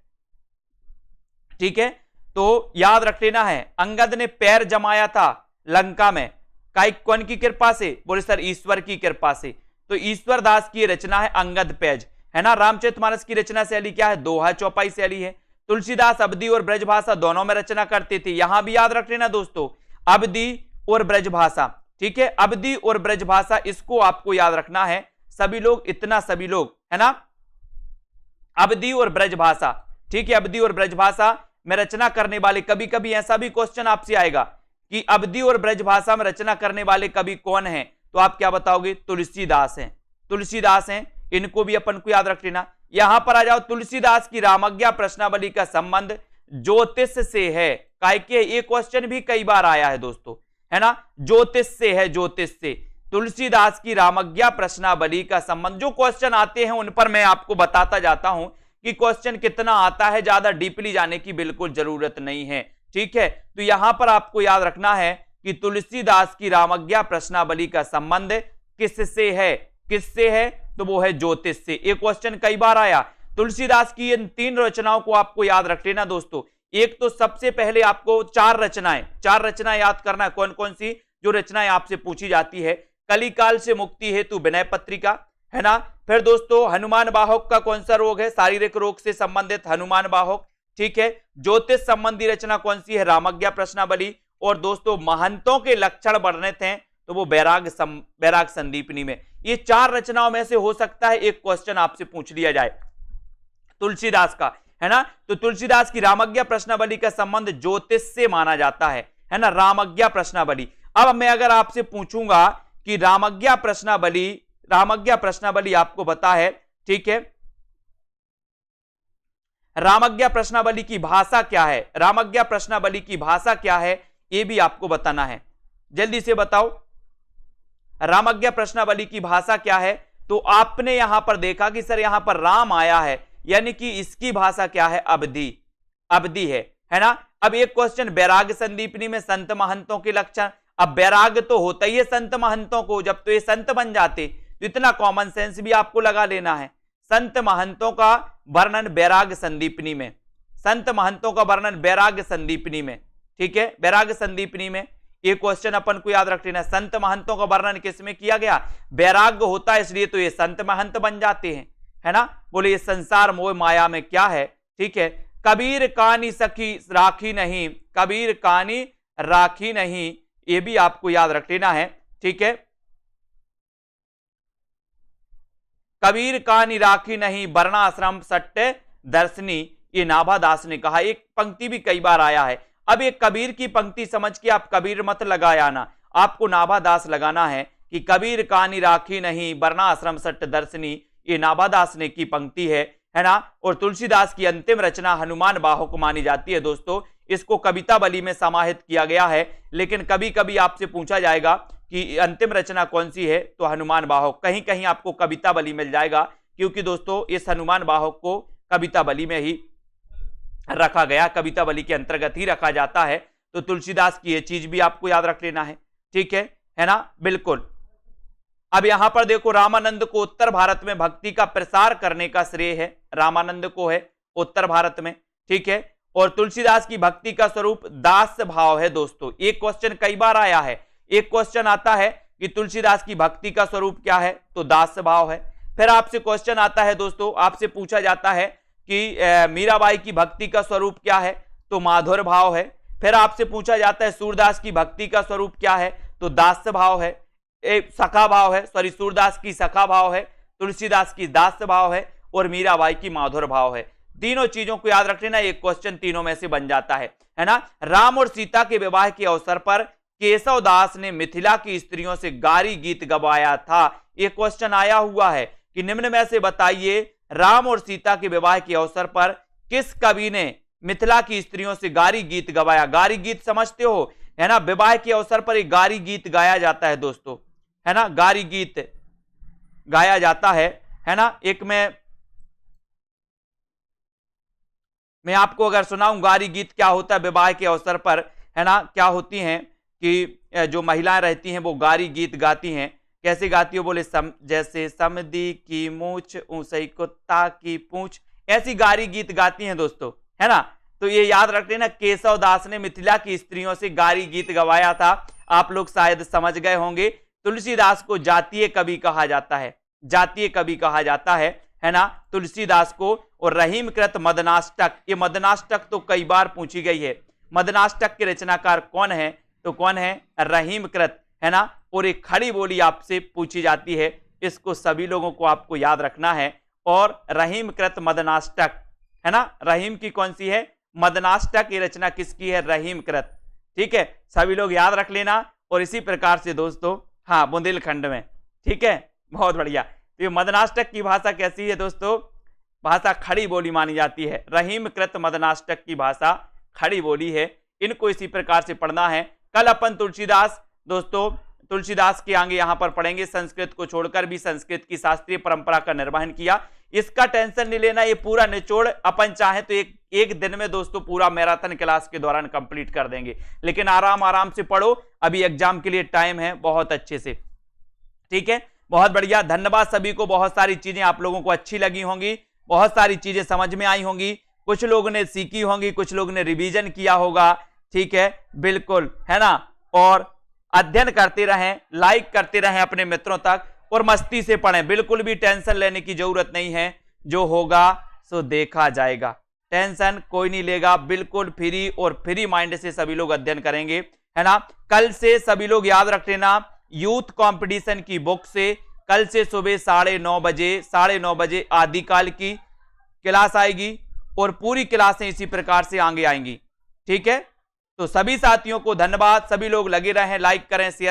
ठीक है। तो याद रख लेना है, अंगद ने पैर जमाया था लंका में, कौन की कृपा से, बोले सर ईश्वर की कृपा से। तो ईश्वरदास की रचना है अंगद पैज, है ना। रामचरितमानस की रचना शैली क्या है, दोहा चौपाई शैली है। तुलसीदास अवधि और ब्रजभाषा दोनों में रचना करते थे। यहां भी याद रख लेना दोस्तों, अवधि और ब्रजभाषा, ठीक है। अवधि और ब्रजभाषा, इसको आपको याद रखना है। सभी लोग, इतना सभी लोग, है ना, अवधी और ब्रजभाषा, ठीक है, अवधी और ब्रजभाषा में रचना करने वाले, कभी कभी ऐसा भी क्वेश्चन आपसे आएगा कि अवधी और ब्रजभाषा में रचना करने वाले कवि कौन हैं, तो आप क्या बताओगे? तुलसीदास हैं, तुलसीदास हैं, इनको भी अपन को याद रख लेना। यहां पर आ जाओ, तुलसीदास की रामज्ञा प्रश्नावली का संबंध ज्योतिष से है। काय के ये क्वेश्चन भी कई बार आया है दोस्तों, है ना, ज्योतिष से है, ज्योतिष से। तुलसीदास की रामज्ञा प्रश्नावली का संबंध, जो क्वेश्चन आते हैं उन पर मैं आपको बताता जाता हूं कि क्वेश्चन कितना आता है, ज्यादा डीपली जाने की बिल्कुल जरूरत नहीं है, ठीक है। तो यहां पर आपको याद रखना है कि तुलसीदास की रामज्ञा प्रश्नावली का संबंध किससे है, किससे है, तो वो है ज्योतिष से। एक क्वेश्चन कई बार आया। तुलसीदास की इन 3 रचनाओं को आपको याद रख लेना दोस्तों। एक तो सबसे पहले आपको 4 रचनाएं याद करना है। कौन कौन सी जो रचनाएं आपसे पूछी जाती है? कलिकाल से मुक्ति हेतु विनय पत्रिका, है ना। फिर दोस्तों हनुमान बाहुक का कौन सा रोग है? शारीरिक रोग से संबंधित हनुमान बाहुक, ठीक है। ज्योतिष संबंधी रचना कौन सी है? रामज्ञा प्रश्नावली। और दोस्तों महंतों के लक्षण वर्णित हैं, तो वो बैराग संदीपनी में। ये 4 रचनाओं में से हो सकता है एक क्वेश्चन आपसे पूछ लिया जाए तुलसीदास का, है ना। तो तुलसीदास की रामज्ञा प्रश्नावली का संबंध ज्योतिष से माना जाता है ना, रामज्ञा प्रश्नावली। अब मैं अगर आपसे पूछूंगा कि रामज्ञा प्रश्नावली आपको पता है, ठीक है, रामज्ञा प्रश्नावली की भाषा क्या है? रामज्ञा प्रश्नावली की भाषा क्या है, ये भी आपको बताना है। जल्दी से बताओ, रामज्ञा प्रश्नावली की भाषा क्या है? तो आपने यहां पर देखा कि सर यहां पर राम आया है, यानी कि इसकी भाषा क्या है? अवधी है ना। अब एक क्वेश्चन बैराग संदीपनी में संत महंतों के लक्षण। अब बैराग तो होता ही है संत महंतों को, जब तो ये संत बन जाते, तो इतना कॉमन सेंस भी आपको लगा लेना है। संत महंतों का वर्णन बैराग संदीपनी में, संत महंतों का वर्णन बैराग संदीपनी में, ठीक है, बैराग संदीपनी में। ये क्वेश्चन अपन को याद रख लेना। संत महंतों का वर्णन किसमें किया गया? बैराग होता है, इसलिए तो ये संत महंत बन जाते हैं, है ना। बोले ये संसार मोह माया में क्या है, ठीक है। कबीर कानी सखी राखी नहीं, कबीर कानी राखी नहीं, ये भी आपको याद रख लेना है, ठीक है। कबीर कानी राखी नहीं, वर्णाश्रम सट्टे दर्शनी, ये नाभादास ने कहा। एक पंक्ति भी कई बार आया है। अब एक कबीर की पंक्ति समझ के आप कबीर मत लगाया ना, आपको नाभादास लगाना है कि कबीर कानी राखी नहीं, वर्णाश्रम सट्ट दर्शनी, ये नाभादास ने की पंक्ति है ना। और तुलसीदास की अंतिम रचना हनुमान बाहुक मानी जाती है दोस्तों। इसको कवितावली में समाहित किया गया है, लेकिन कभी कभी आपसे पूछा जाएगा कि अंतिम रचना कौन सी है, तो हनुमान बाहुक। कहीं कहीं आपको कवितावली मिल जाएगा, क्योंकि दोस्तों इस हनुमान बाहुक को कवितावली में ही रखा गया, कवितावली के अंतर्गत ही रखा जाता है। तो तुलसीदास की ये चीज भी आपको याद रख लेना है, ठीक है ना, बिल्कुल। अब यहां पर देखो, रामानंद को उत्तर भारत में भक्ति का प्रसार करने का श्रेय है, रामानंद को है उत्तर भारत में, ठीक है। और तुलसीदास की भक्ति का स्वरूप दास भाव है दोस्तों। एक क्वेश्चन कई बार आया है, एक क्वेश्चन आता है कि तुलसीदास की भक्ति का स्वरूप क्या है, तो दास भाव है। फिर आपसे क्वेश्चन आता है दोस्तों, आपसे पूछा जाता है कि मीराबाई की भक्ति का स्वरूप क्या है, तो माधुर भाव है। फिर आपसे पूछा जाता है सूरदास की भक्ति का स्वरूप क्या है, तो दास भाव है, सखा भाव है, सॉरी, सूरदास की सखा भाव है, तुलसीदास की दास भाव है, और मीराबाई की माधुर भाव है। तीनों चीजों को याद रख लेना, एक क्वेश्चन तीनों में से बन जाता है ना। राम और सीता के विवाह के अवसर पर केशव दास ने मिथिला की स्त्रियों से गारी गीत गवाया था। एक क्वेश्चन आया हुआ है कि निम्न में से बताइए, राम और सीता के विवाह के अवसर पर किस कवि ने मिथिला की स्त्रियों से गारी गीत गवाया? गारी गीत समझते हो, है ना, विवाह के अवसर पर एक गारी गीत गाया जाता है दोस्तों, है ना, गारी गीत गाया जाता है ना। एक मैं आपको अगर सुनाऊं गारी गीत क्या होता है विवाह के अवसर पर, है ना, क्या होती हैं कि जो महिलाएं रहती हैं वो गारी गीत गाती हैं। कैसे गाती हो? बोले जैसे समदी की मूछ, ऊंचाई कुत्ता की पूंछ, ऐसी गारी गीत गाती हैं दोस्तों, है ना। तो ये याद रख लेना, केशव दास ने मिथिला की स्त्रियों से गारी गीत गवाया था। आप लोग शायद समझ गए होंगे। तुलसीदास को जातीय कवि कहा जाता है, जातीय कवि कहा जाता है ना, तुलसीदास को। और रहीमकृत मदनाष्टक, ये मदनाष्टक तो कई बार पूछी गई है। मदनाष्टक के रचनाकार कौन है? तो कौन है? रहीमकृत, है ना। और एक खड़ी बोली आपसे पूछी जाती है, इसको सभी लोगों को आपको याद रखना है। और रहीम कृत मदनाष्टक, है ना, रहीम की कौन सी है, मदनाष्टक, ये रचना किसकी है, रहीम कृत। ठीक है, सभी लोग याद रख लेना। और इसी प्रकार से दोस्तों, हाँ, बुंदेलखंड में, ठीक है, बहुत बढ़िया। तो ये मदनाष्टक की भाषा कैसी है दोस्तों, भाषा खड़ी बोली मानी जाती है। रहीम कृत मदनाष्टक की भाषा खड़ी बोली है। इनको इसी प्रकार से पढ़ना है। कल अपन तुलसीदास, दोस्तों तुलसीदास के आगे यहां पर पढ़ेंगे। संस्कृत को छोड़कर भी संस्कृत की शास्त्रीय परंपरा का निर्वहन किया। इसका टेंशन नहीं लेना, ये पूरा निचोड़ अपन चाहे तो एक दिन में दोस्तों पूरा मैराथन क्लास के दौरान कंप्लीट कर देंगे, लेकिन आराम आराम से पढ़ो, अभी एग्जाम के लिए टाइम है बहुत अच्छे से। ठीक है, बहुत बढ़िया, धन्यवाद सभी को। बहुत सारी चीजें आप लोगों को अच्छी लगी होंगी, बहुत सारी चीजें समझ में आई होंगी, कुछ लोगों ने सीखी होंगी, कुछ लोगों ने रिवीजन किया होगा। ठीक है, बिल्कुल, है ना। और अध्ययन करते रहें, लाइक करते रहें अपने मित्रों तक, और मस्ती से पढ़ें, बिल्कुल भी टेंशन लेने की जरूरत नहीं है। जो होगा सो देखा जाएगा, टेंशन कोई नहीं लेगा, बिल्कुल फ्री और फ्री माइंड से सभी लोग अध्ययन करेंगे, है ना। कल से सभी लोग याद रख लेना, यूथ कंपटीशन की बुक से कल से सुबह 9:30 बजे आदिकाल की क्लास आएगी और पूरी क्लासें इसी प्रकार से आगे आएंगी। ठीक है, तो सभी साथियों को धन्यवाद। सभी लोग लगे रहें, लाइक करें, शेयर